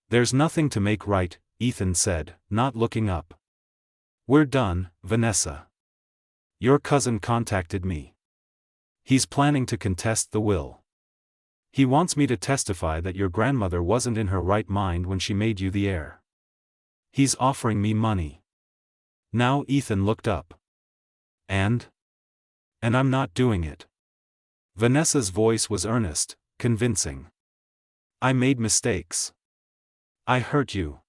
There's nothing to make right, Ethan said, not looking up. We're done, Vanessa. Your cousin contacted me. He's planning to contest the will. He wants me to testify that your grandmother wasn't in her right mind when she made you the heir. He's offering me money. Now Ethan looked up. And I'm not doing it. Vanessa's voice was earnest, convincing. I made mistakes. I hurt you.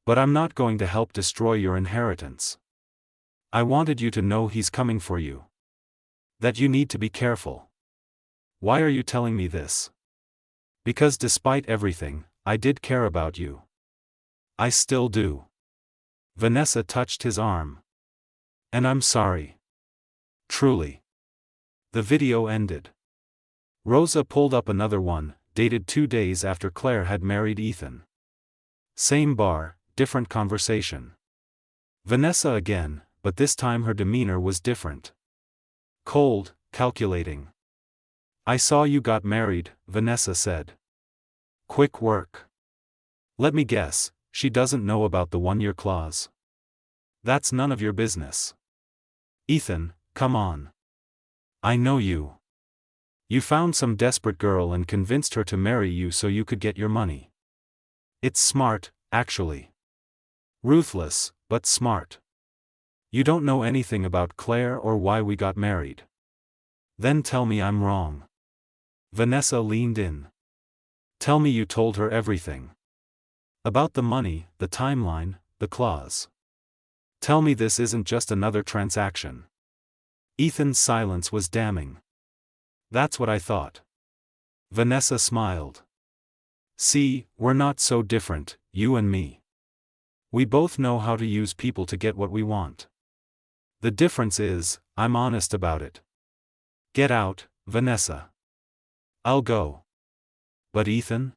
But I'm not going to help destroy your inheritance. I wanted you to know he's coming for you. That you need to be careful. Why are you telling me this? Because despite everything, I did care about you. I still do. Vanessa touched his arm. And I'm sorry. Truly. The video ended. Rosa pulled up another one, dated 2 days after Claire had married Ethan. Same bar, different conversation. Vanessa again, but this time her demeanor was different. Cold, calculating. I saw you got married, Vanessa said. Quick work. Let me guess, she doesn't know about the 1-year clause. That's none of your business. Ethan, come on. I know you. You found some desperate girl and convinced her to marry you so you could get your money. It's smart, actually. Ruthless, but smart. You don't know anything about Claire or why we got married. Then tell me I'm wrong. Vanessa leaned in. Tell me you told her everything. About the money, the timeline, the clause. Tell me this isn't just another transaction. Ethan's silence was damning. That's what I thought. Vanessa smiled. See, we're not so different, you and me. We both know how to use people to get what we want. The difference is, I'm honest about it. Get out, Vanessa. I'll go. But Ethan?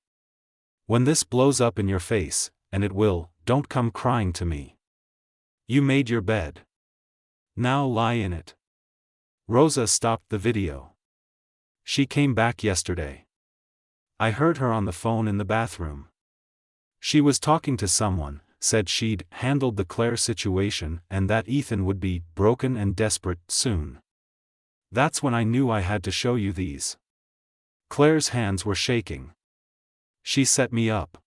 When this blows up in your face, and it will, don't come crying to me. You made your bed. Now lie in it. Rosa stopped the video. She came back yesterday. I heard her on the phone in the bathroom. She was talking to someone, said she'd handled the Claire situation and that Ethan would be broken and desperate soon. That's when I knew I had to show you these. Claire's hands were shaking. She set me up.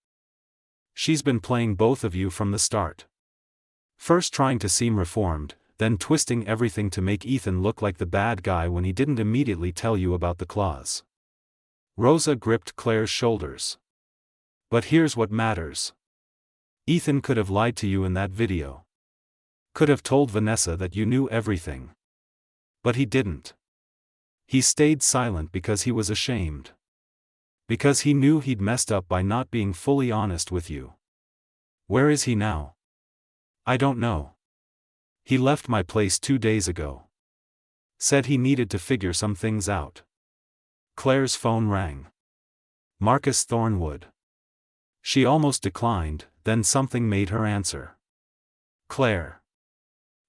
She's been playing both of you from the start. First trying to seem reformed, then twisting everything to make Ethan look like the bad guy when he didn't immediately tell you about the clause. Rosa gripped Claire's shoulders. But here's what matters. Ethan could have lied to you in that video. Could have told Vanessa that you knew everything. But he didn't. He stayed silent because he was ashamed. Because he knew he'd messed up by not being fully honest with you. Where is he now? I don't know. He left my place 2 days ago. Said he needed to figure some things out. Claire's phone rang. Marcus Thornwood. She almost declined, then something made her answer. Claire.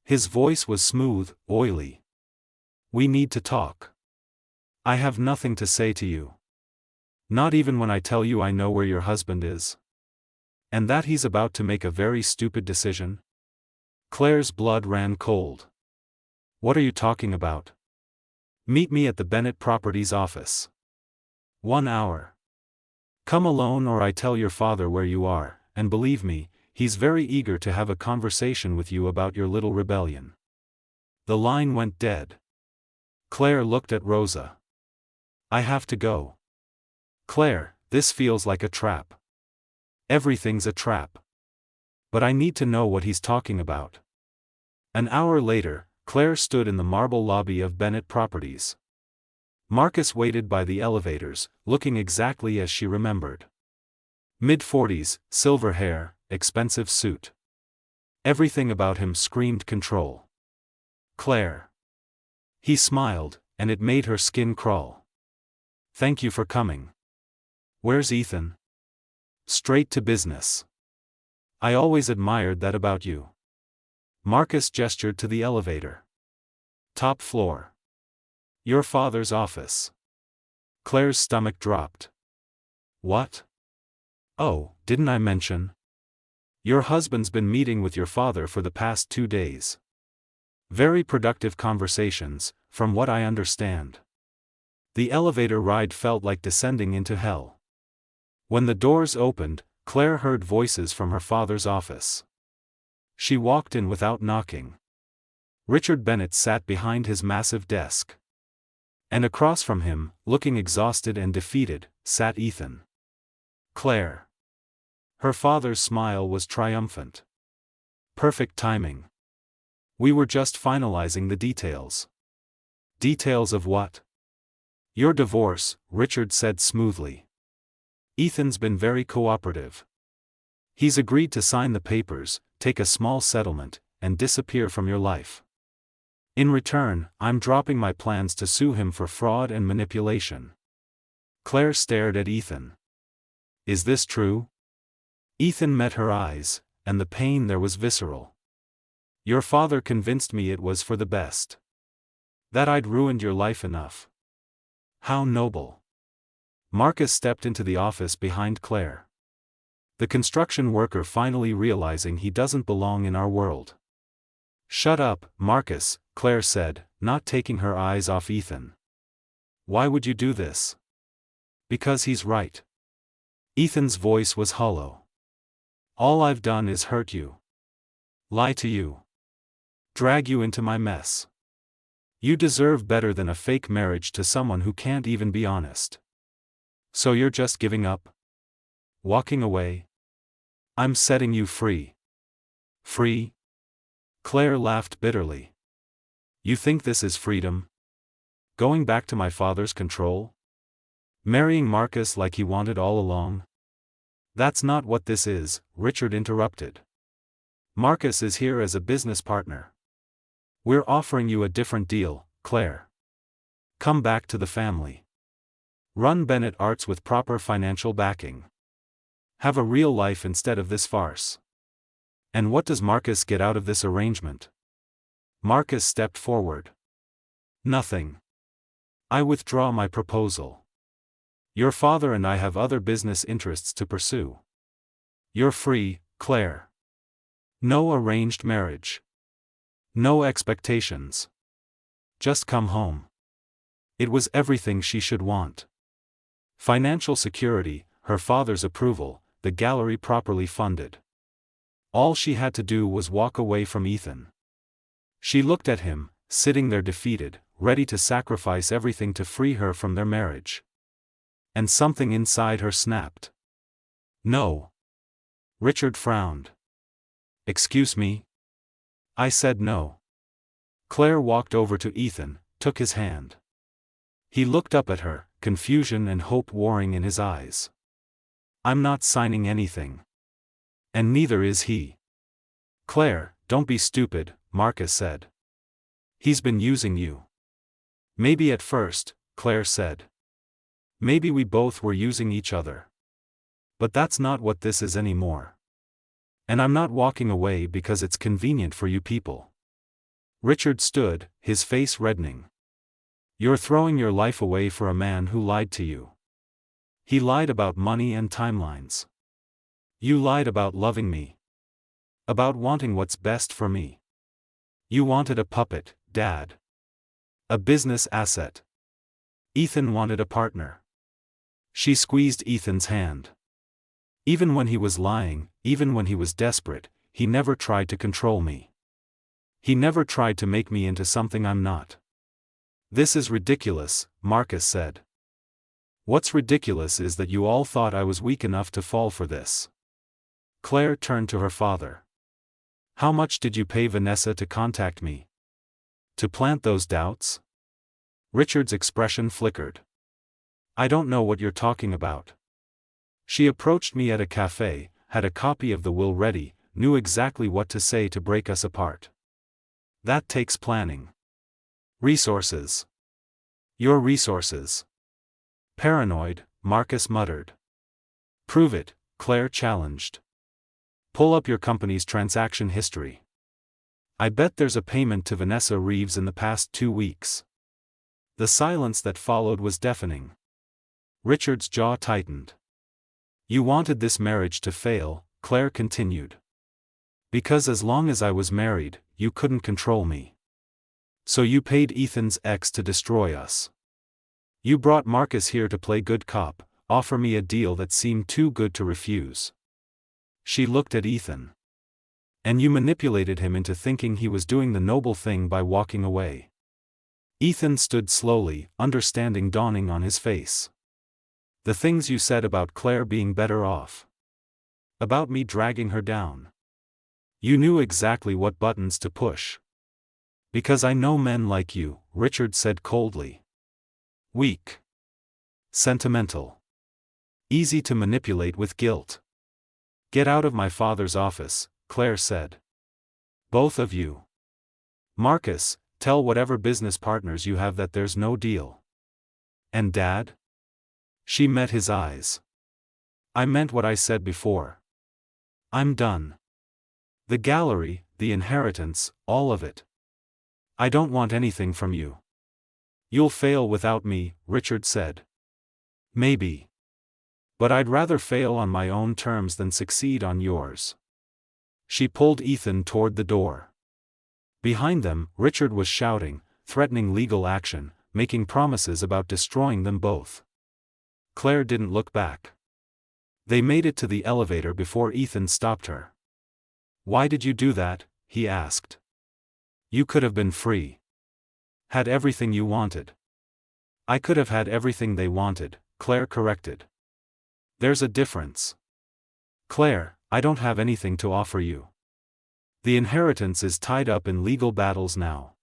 His voice was smooth, oily. We need to talk. I have nothing to say to you. Not even when I tell you I know where your husband is. And that he's about to make a very stupid decision. Claire's blood ran cold. What are you talking about? Meet me at the Bennett Properties office. 1 hour. Come alone or I tell your father where you are, and believe me, he's very eager to have a conversation with you about your little rebellion. The line went dead. Claire looked at Rosa. I have to go. Claire, this feels like a trap. Everything's a trap. But I need to know what he's talking about. An hour later, Claire stood in the marble lobby of Bennett Properties. Marcus waited by the elevators, looking exactly as she remembered. Mid-40s, silver hair, expensive suit. Everything about him screamed control. Claire. He smiled, and it made her skin crawl. Thank you for coming. Where's Ethan? Straight to business. I always admired that about you. Marcus gestured to the elevator. Top floor. Your father's office. Claire's stomach dropped. What? Oh, didn't I mention? Your husband's been meeting with your father for the past 2 days. Very productive conversations, from what I understand. The elevator ride felt like descending into hell. When the doors opened, Claire heard voices from her father's office. She walked in without knocking. Richard Bennett sat behind his massive desk. And across from him, looking exhausted and defeated, sat Ethan. Claire. Her father's smile was triumphant. Perfect timing. We were just finalizing the details. Details of what? Your divorce, Richard said smoothly. Ethan's been very cooperative. He's agreed to sign the papers, take a small settlement, and disappear from your life. In return, I'm dropping my plans to sue him for fraud and manipulation. Claire stared at Ethan. Is this true? Ethan met her eyes, and the pain there was visceral. Your father convinced me it was for the best. That I'd ruined your life enough. How noble. Marcus stepped into the office behind Claire. The construction worker finally realizing he doesn't belong in our world. Shut up, Marcus, Claire said, not taking her eyes off Ethan. Why would you do this? Because he's right. Ethan's voice was hollow. All I've done is hurt you. Lie to you. Drag you into my mess. You deserve better than a fake marriage to someone who can't even be honest. So you're just giving up? Walking away? I'm setting you free. Free? Claire laughed bitterly. You think this is freedom? Going back to my father's control? Marrying Marcus like he wanted all along? That's not what this is, Richard interrupted. Marcus is here as a business partner. We're offering you a different deal, Claire. Come back to the family. Run Bennett Arts with proper financial backing. Have a real life instead of this farce. And what does Marcus get out of this arrangement? Marcus stepped forward. Nothing. I withdraw my proposal. Your father and I have other business interests to pursue. You're free, Claire. No arranged marriage. No expectations. Just come home. It was everything she should want. Financial security, her father's approval, the gallery properly funded. All she had to do was walk away from Ethan. She looked at him, sitting there defeated, ready to sacrifice everything to free her from their marriage. And something inside her snapped. No. Richard frowned. Excuse me? I said no. Claire walked over to Ethan, took his hand. He looked up at her, confusion and hope warring in his eyes. I'm not signing anything. And neither is he. Claire, don't be stupid, Marcus said. He's been using you. Maybe at first, Claire said. Maybe we both were using each other. But that's not what this is anymore. And I'm not walking away because it's convenient for you people. Richard stood, his face reddening. You're throwing your life away for a man who lied to you. He lied about money and timelines. You lied about loving me. About wanting what's best for me. You wanted a puppet, Dad. A business asset. Ethan wanted a partner. She squeezed Ethan's hand. Even when he was lying, even when he was desperate, he never tried to control me. He never tried to make me into something I'm not. This is ridiculous, Marcus said. What's ridiculous is that you all thought I was weak enough to fall for this. Claire turned to her father. How much did you pay Vanessa to contact me? To plant those doubts? Richard's expression flickered. I don't know what you're talking about. She approached me at a cafe, had a copy of the will ready, knew exactly what to say to break us apart. That takes planning. Resources. Your resources. Paranoid, Marcus muttered. Prove it, Claire challenged. Pull up your company's transaction history. I bet there's a payment to Vanessa Reeves in the past 2 weeks. The silence that followed was deafening. Richard's jaw tightened. You wanted this marriage to fail, Claire continued. Because as long as I was married, you couldn't control me. So you paid Ethan's ex to destroy us. You brought Marcus here to play good cop, offer me a deal that seemed too good to refuse. She looked at Ethan. And you manipulated him into thinking he was doing the noble thing by walking away. Ethan stood slowly, understanding dawning on his face. The things you said about Claire being better off. About me dragging her down. You knew exactly what buttons to push. Because I know men like you, Richard said coldly. Weak. Sentimental. Easy to manipulate with guilt. Get out of my father's office, Claire said. Both of you. Marcus, tell whatever business partners you have that there's no deal. And Dad? She met his eyes. I meant what I said before. I'm done. The gallery, the inheritance, all of it. I don't want anything from you. You'll fail without me, Richard said. Maybe. But I'd rather fail on my own terms than succeed on yours. She pulled Ethan toward the door. Behind them, Richard was shouting, threatening legal action, making promises about destroying them both. Claire didn't look back. They made it to the elevator before Ethan stopped her. Why did you do that? He asked. You could have been free. Had everything you wanted. I could have had everything they wanted, Claire corrected. There's a difference. Claire, I don't have anything to offer you. The inheritance is tied up in legal battles now.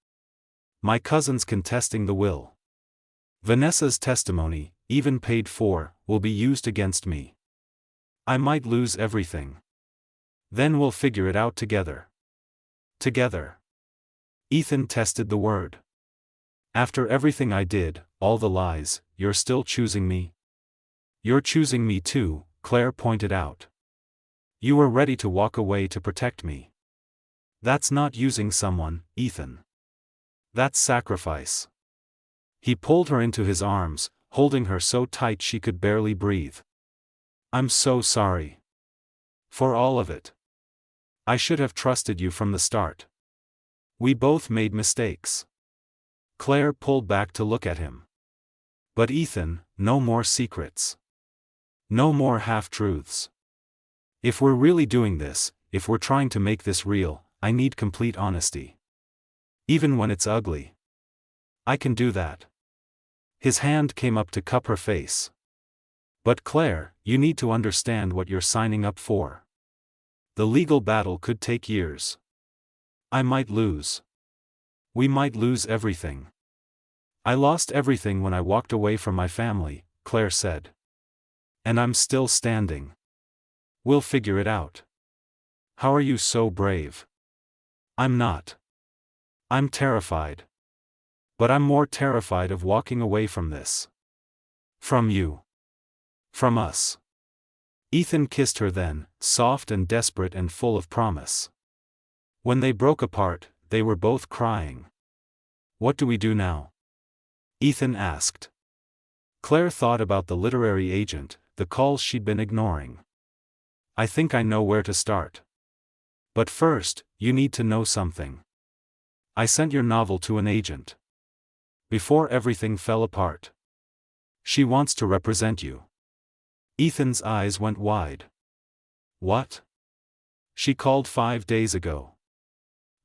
My cousin's contesting the will. Vanessa's testimony, even paid for, will be used against me. I might lose everything. Then we'll figure it out together. Together. Ethan tested the word. After everything I did, all the lies, you're still choosing me? You're choosing me too, Claire pointed out. You were ready to walk away to protect me. That's not using someone, Ethan. That's sacrifice. He pulled her into his arms, holding her so tight she could barely breathe. I'm so sorry. For all of it. I should have trusted you from the start. We both made mistakes. Claire pulled back to look at him. But Ethan, no more secrets. No more half-truths. If we're really doing this, if we're trying to make this real, I need complete honesty. Even when it's ugly. I can do that. His hand came up to cup her face. But Claire, you need to understand what you're signing up for. The legal battle could take years. I might lose. We might lose everything. I lost everything when I walked away from my family, Claire said. And I'm still standing. We'll figure it out. How are you so brave? I'm not. I'm terrified. But I'm more terrified of walking away from this. From you. From us. Ethan kissed her then, soft and desperate and full of promise. When they broke apart, they were both crying. What do we do now? Ethan asked. Claire thought about the literary agent, the calls she'd been ignoring. I think I know where to start. But first, you need to know something. I sent your novel to an agent. Before everything fell apart. She wants to represent you. Ethan's eyes went wide. What? She called 5 days ago.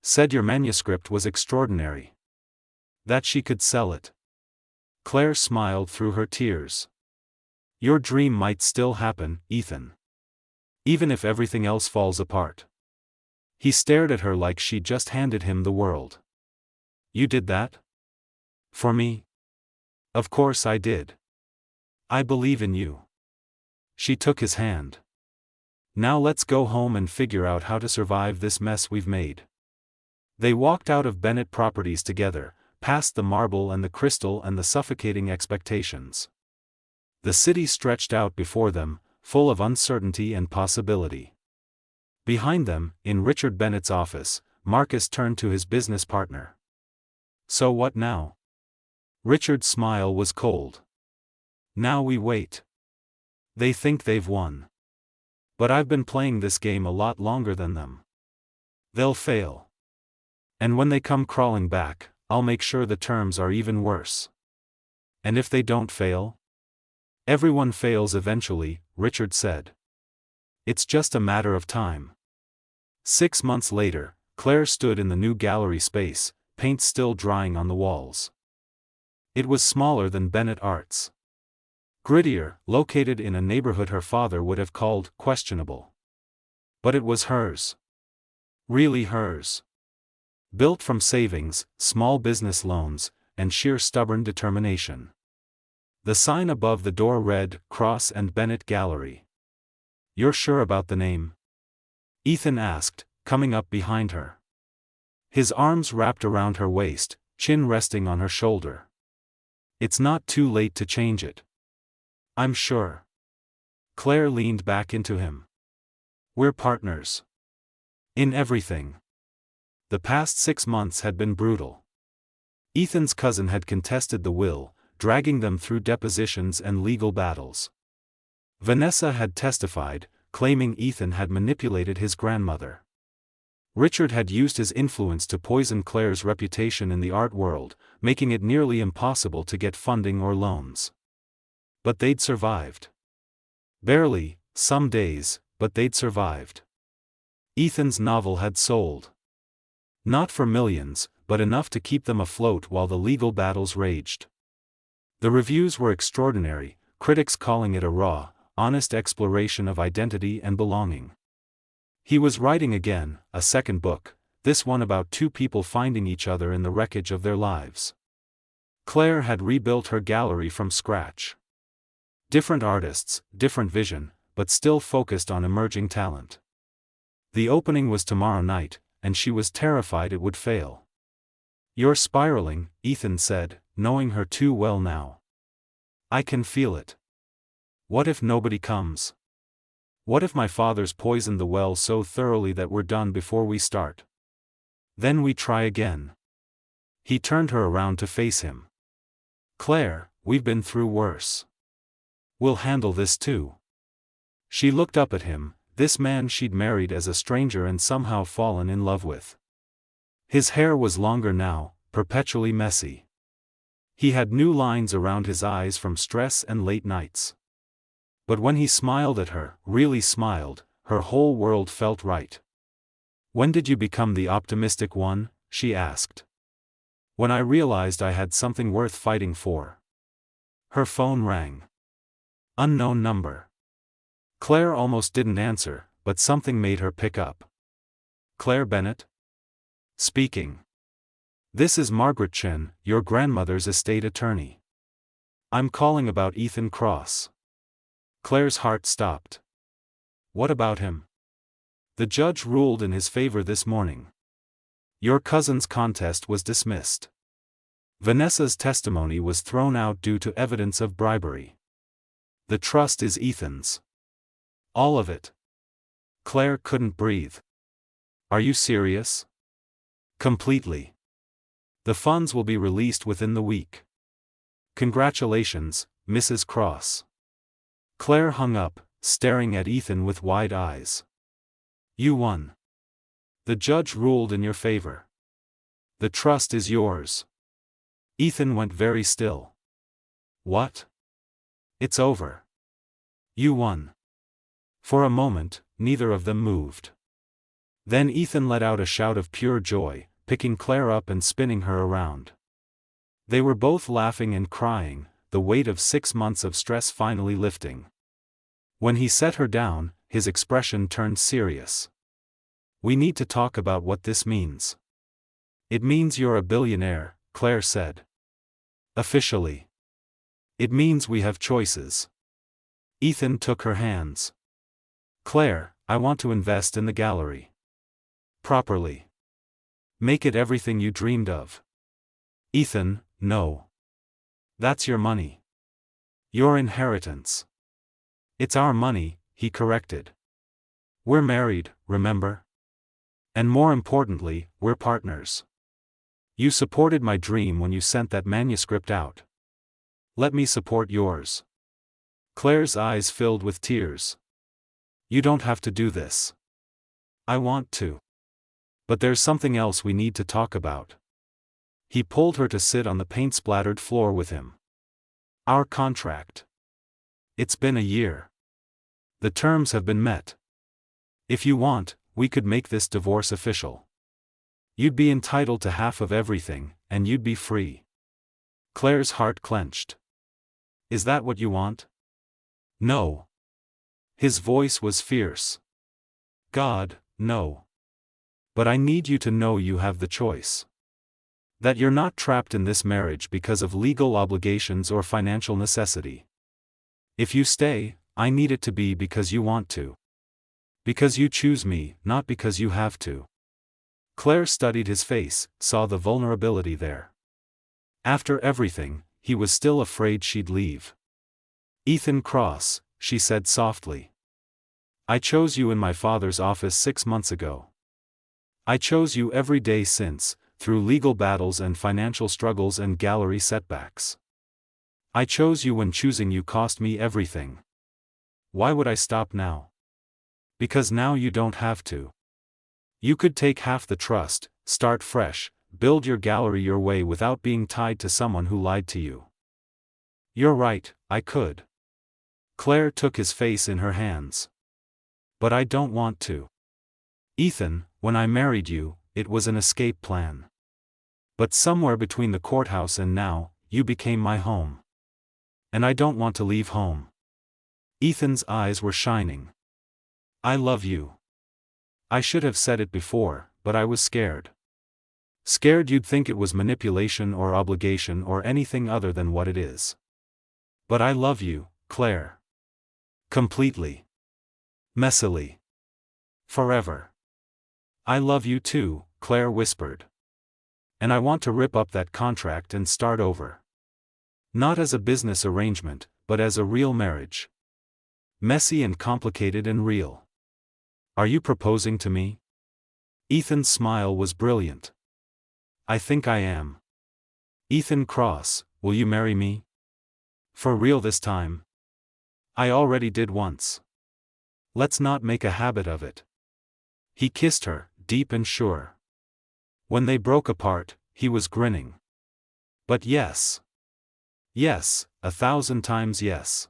Said your manuscript was extraordinary. That she could sell it. Claire smiled through her tears. Your dream might still happen, Ethan. Even if everything else falls apart. He stared at her like she'd just handed him the world. You did that? For me? Of course I did. I believe in you. She took his hand. Now let's go home and figure out how to survive this mess we've made. They walked out of Bennett Properties together, past the marble and the crystal and the suffocating expectations. The city stretched out before them, full of uncertainty and possibility. Behind them, in Richard Bennett's office, Marcus turned to his business partner. So what now? Richard's smile was cold. Now we wait. They think they've won. But I've been playing this game a lot longer than them. They'll fail. And when they come crawling back, I'll make sure the terms are even worse. And if they don't fail? Everyone fails eventually, Richard said. It's just a matter of time. 6 months later, Claire stood in the new gallery space, paint still drying on the walls. It was smaller than Bennett Arts. Grittier, located in a neighborhood her father would have called questionable. But it was hers. Really hers. Built from savings, small business loans, and sheer stubborn determination. The sign above the door read, Cross and Bennett Gallery. You're sure about the name? Ethan asked, coming up behind her. His arms wrapped around her waist, chin resting on her shoulder. It's not too late to change it. I'm sure. Claire leaned back into him. We're partners. In everything. The past 6 months had been brutal. Ethan's cousin had contested the will, dragging them through depositions and legal battles. Vanessa had testified, claiming Ethan had manipulated his grandmother. Richard had used his influence to poison Claire's reputation in the art world, making it nearly impossible to get funding or loans. But they'd survived. Barely, some days, but they'd survived. Ethan's novel had sold. Not for millions, but enough to keep them afloat while the legal battles raged. The reviews were extraordinary, critics calling it a raw, honest exploration of identity and belonging. He was writing again, a second book, this one about 2 people finding each other in the wreckage of their lives. Claire had rebuilt her gallery from scratch. Different artists, different vision, but still focused on emerging talent. The opening was tomorrow night, and she was terrified it would fail. You're spiraling, Ethan said, knowing her too well now. I can feel it. What if nobody comes? What if my father's poisoned the well so thoroughly that we're done before we start? Then we try again. He turned her around to face him. Claire, we've been through worse. We'll handle this too. She looked up at him, this man she'd married as a stranger and somehow fallen in love with. His hair was longer now, perpetually messy. He had new lines around his eyes from stress and late nights. But when he smiled at her, really smiled, her whole world felt right. When did you become the optimistic one? She asked. When I realized I had something worth fighting for. Her phone rang. Unknown number. Claire almost didn't answer, but something made her pick up. Claire Bennett? Speaking. This is Margaret Chen, your grandmother's estate attorney. I'm calling about Ethan Cross. Claire's heart stopped. What about him? The judge ruled in his favor this morning. Your cousin's contest was dismissed. Vanessa's testimony was thrown out due to evidence of bribery. The trust is Ethan's. All of it. Claire couldn't breathe. Are you serious? Completely. The funds will be released within the week. Congratulations, Mrs. Cross. Claire hung up, staring at Ethan with wide eyes. You won. The judge ruled in your favor. The trust is yours. Ethan went very still. What? It's over. You won. For a moment, neither of them moved. Then Ethan let out a shout of pure joy, picking Claire up and spinning her around. They were both laughing and crying, the weight of 6 months of stress finally lifting. When he set her down, his expression turned serious. We need to talk about what this means. It means you're a billionaire, Claire said. Officially. It means we have choices. Ethan took her hands. Claire, I want to invest in the gallery. Properly. Make it everything you dreamed of. Ethan, no. That's your money. Your inheritance. It's our money, he corrected. We're married, remember? And more importantly, we're partners. You supported my dream when you sent that manuscript out. Let me support yours. Claire's eyes filled with tears. You don't have to do this. I want to. But there's something else we need to talk about. He pulled her to sit on the paint-splattered floor with him. Our contract. It's been a year. The terms have been met. If you want, we could make this divorce official. You'd be entitled to half of everything, and you'd be free. Claire's heart clenched. Is that what you want? No. His voice was fierce. God, no. But I need you to know you have the choice. That you're not trapped in this marriage because of legal obligations or financial necessity. If you stay, I need it to be because you want to. Because you choose me, not because you have to. Claire studied his face, saw the vulnerability there. After everything, he was still afraid she'd leave. Ethan Cross, she said softly. I chose you in my father's office 6 months ago. I chose you every day since, through legal battles and financial struggles and gallery setbacks. I chose you when choosing you cost me everything. Why would I stop now? Because now you don't have to. You could take half the trust, start fresh, build your gallery your way without being tied to someone who lied to you. You're right, I could. Claire took his face in her hands. But I don't want to. Ethan, when I married you, it was an escape plan. But somewhere between the courthouse and now, you became my home. And I don't want to leave home. Ethan's eyes were shining. I love you. I should have said it before, but I was scared. Scared you'd think it was manipulation or obligation or anything other than what it is. But I love you, Claire. Completely. Messily. Forever. I love you too, Claire whispered. And I want to rip up that contract and start over. Not as a business arrangement, but as a real marriage. Messy and complicated and real. Are you proposing to me? Ethan's smile was brilliant. I think I am. Ethan Cross, will you marry me? For real this time? I already did once. Let's not make a habit of it. He kissed her, deep and sure. When they broke apart, he was grinning. But yes. Yes, 1,000 times yes.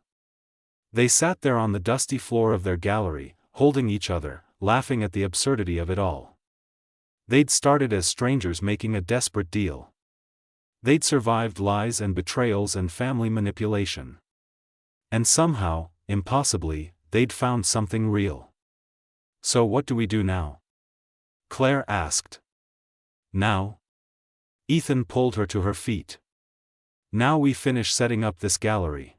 They sat there on the dusty floor of their gallery, holding each other, laughing at the absurdity of it all. They'd started as strangers making a desperate deal. They'd survived lies and betrayals and family manipulation. And somehow, impossibly, they'd found something real. So what do we do now? Claire asked. Now? Ethan pulled her to her feet. Now we finish setting up this gallery.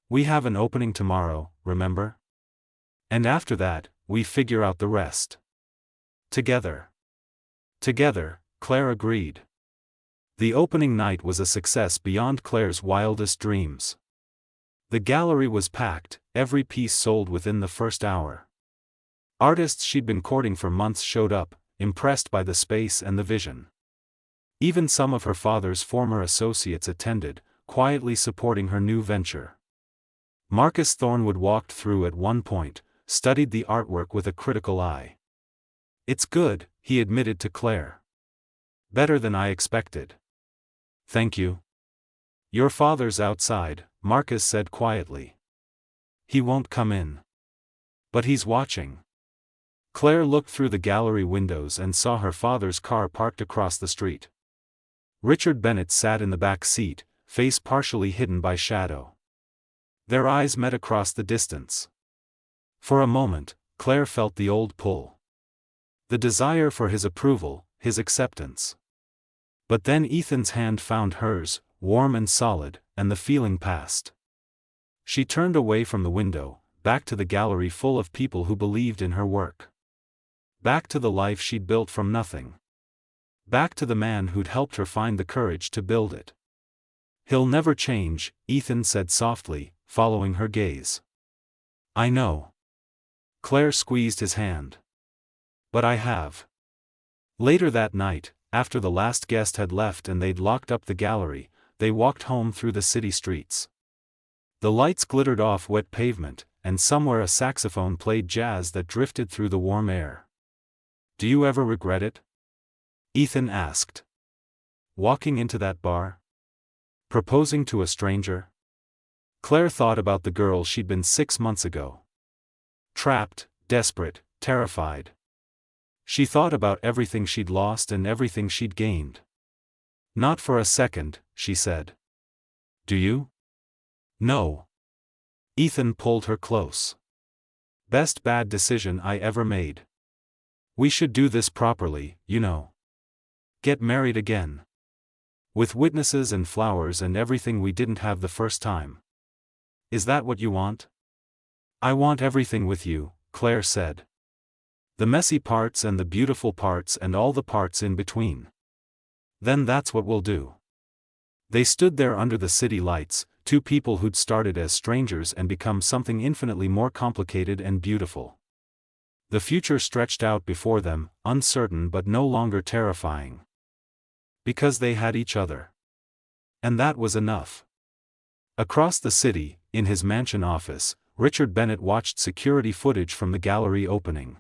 We have an opening tomorrow, remember? And after that, we figure out the rest. Together. Together, Claire agreed. The opening night was a success beyond Claire's wildest dreams. The gallery was packed, every piece sold within the first hour. Artists she'd been courting for months showed up, impressed by the space and the vision. Even some of her father's former associates attended, quietly supporting her new venture. Marcus Thornwood walked through at one point, studied the artwork with a critical eye. "It's good," he admitted to Claire. "Better than I expected." "Thank you." "Your father's outside," Marcus said quietly. "He won't come in. But he's watching." Claire looked through the gallery windows and saw her father's car parked across the street. Richard Bennett sat in the back seat, face partially hidden by shadow. Their eyes met across the distance. For a moment, Claire felt the old pull. The desire for his approval, his acceptance. But then Ethan's hand found hers, warm and solid, and the feeling passed. She turned away from the window, back to the gallery full of people who believed in her work. Back to the life she'd built from nothing. Back to the man who'd helped her find the courage to build it. "He'll never change," Ethan said softly, following her gaze. "I know." Claire squeezed his hand. "But I have." Later that night, after the last guest had left and they'd locked up the gallery, they walked home through the city streets. The lights glittered off wet pavement, and somewhere a saxophone played jazz that drifted through the warm air. "Do you ever regret it?" Ethan asked. "Walking into that bar? Proposing to a stranger?" Claire thought about the girl she'd been 6 months ago. Trapped, desperate, terrified. She thought about everything she'd lost and everything she'd gained. "Not for a second," she said. "Do you?" "No." Ethan pulled her close. "Best bad decision I ever made. We should do this properly, you know. Get married again. With witnesses and flowers and everything we didn't have the first time. Is that what you want?" "I want everything with you," Claire said. "The messy parts and the beautiful parts and all the parts in between. Then that's what we'll do." They stood there under the city lights, two people who'd started as strangers and become something infinitely more complicated and beautiful. The future stretched out before them, uncertain but no longer terrifying. Because they had each other. And that was enough. Across the city, in his mansion office, Richard Bennett watched security footage from the gallery opening.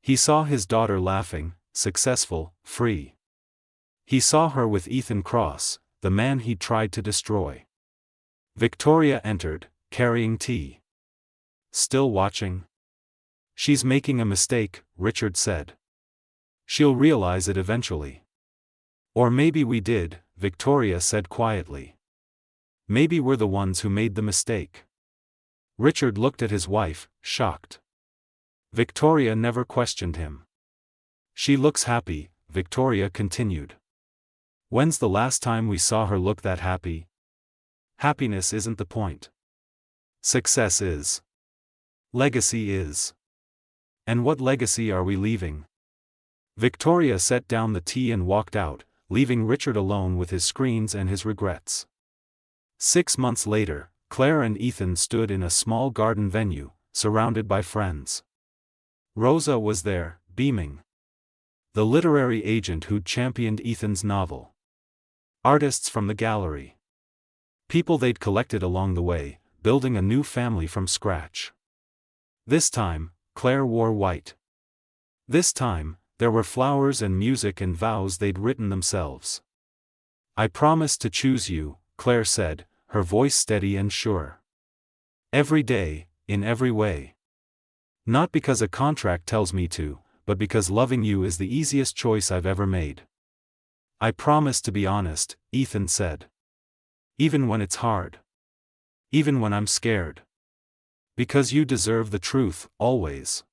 He saw his daughter laughing, successful, free. He saw her with Ethan Cross, the man he'd tried to destroy. Victoria entered, carrying tea. "Still watching?" "She's making a mistake," Richard said. "She'll realize it eventually." "Or maybe we did," Victoria said quietly. "Maybe we're the ones who made the mistake." Richard looked at his wife, shocked. Victoria never questioned him. "She looks happy," Victoria continued. "When's the last time we saw her look that happy? Happiness isn't the point. Success is. Legacy is. And what legacy are we leaving?" Victoria set down the tea and walked out, leaving Richard alone with his screens and his regrets. 6 months later, Claire and Ethan stood in a small garden venue, surrounded by friends. Rosa was there, beaming. The literary agent who'd championed Ethan's novel. Artists from the gallery. People they'd collected along the way, building a new family from scratch. This time, Claire wore white. This time, there were flowers and music and vows they'd written themselves. "I promise to choose you," Claire said, her voice steady and sure. "Every day, in every way. Not because a contract tells me to, but because loving you is the easiest choice I've ever made." "I promise to be honest," Ethan said. "Even when it's hard. Even when I'm scared. Because you deserve the truth, always."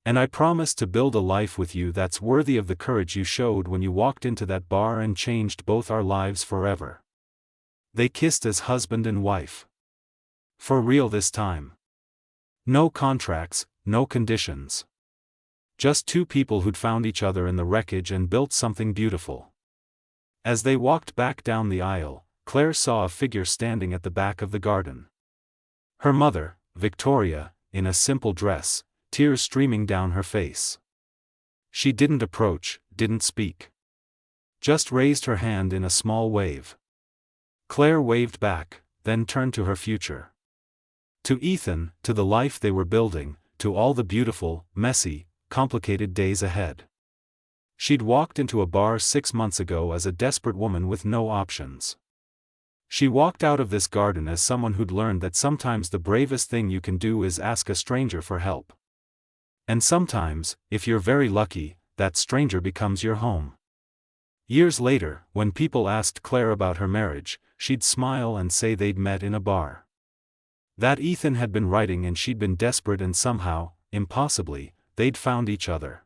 And I promise to build a life with you that's worthy of the courage you showed when you walked into that bar and changed both our lives forever." They kissed as husband and wife. For real this time. No contracts, no conditions. Just two people who'd found each other in the wreckage and built something beautiful. As they walked back down the aisle, Claire saw a figure standing at the back of the garden. Her mother, Victoria, in a simple dress, tears streaming down her face. She didn't approach, didn't speak. Just raised her hand in a small wave. Claire waved back, then turned to her future. To Ethan, to the life they were building, to all the beautiful, messy, complicated days ahead. She'd walked into a bar 6 months ago as a desperate woman with no options. She walked out of this garden as someone who'd learned that sometimes the bravest thing you can do is ask a stranger for help. And sometimes, if you're very lucky, that stranger becomes your home. Years later, when people asked Claire about her marriage, she'd smile and say they'd met in a bar. That Ethan had been writing and she'd been desperate and somehow, impossibly, they'd found each other.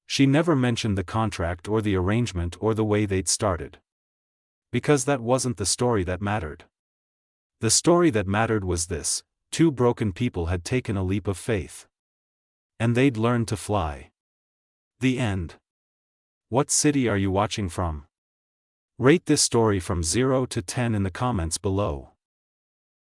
She never mentioned the contract or the arrangement or the way they'd started. Because that wasn't the story that mattered. The story that mattered was this: two broken people had taken a leap of faith. And they'd learned to fly. The end. What city are you watching from? Rate this story from 0 to 10 in the comments below.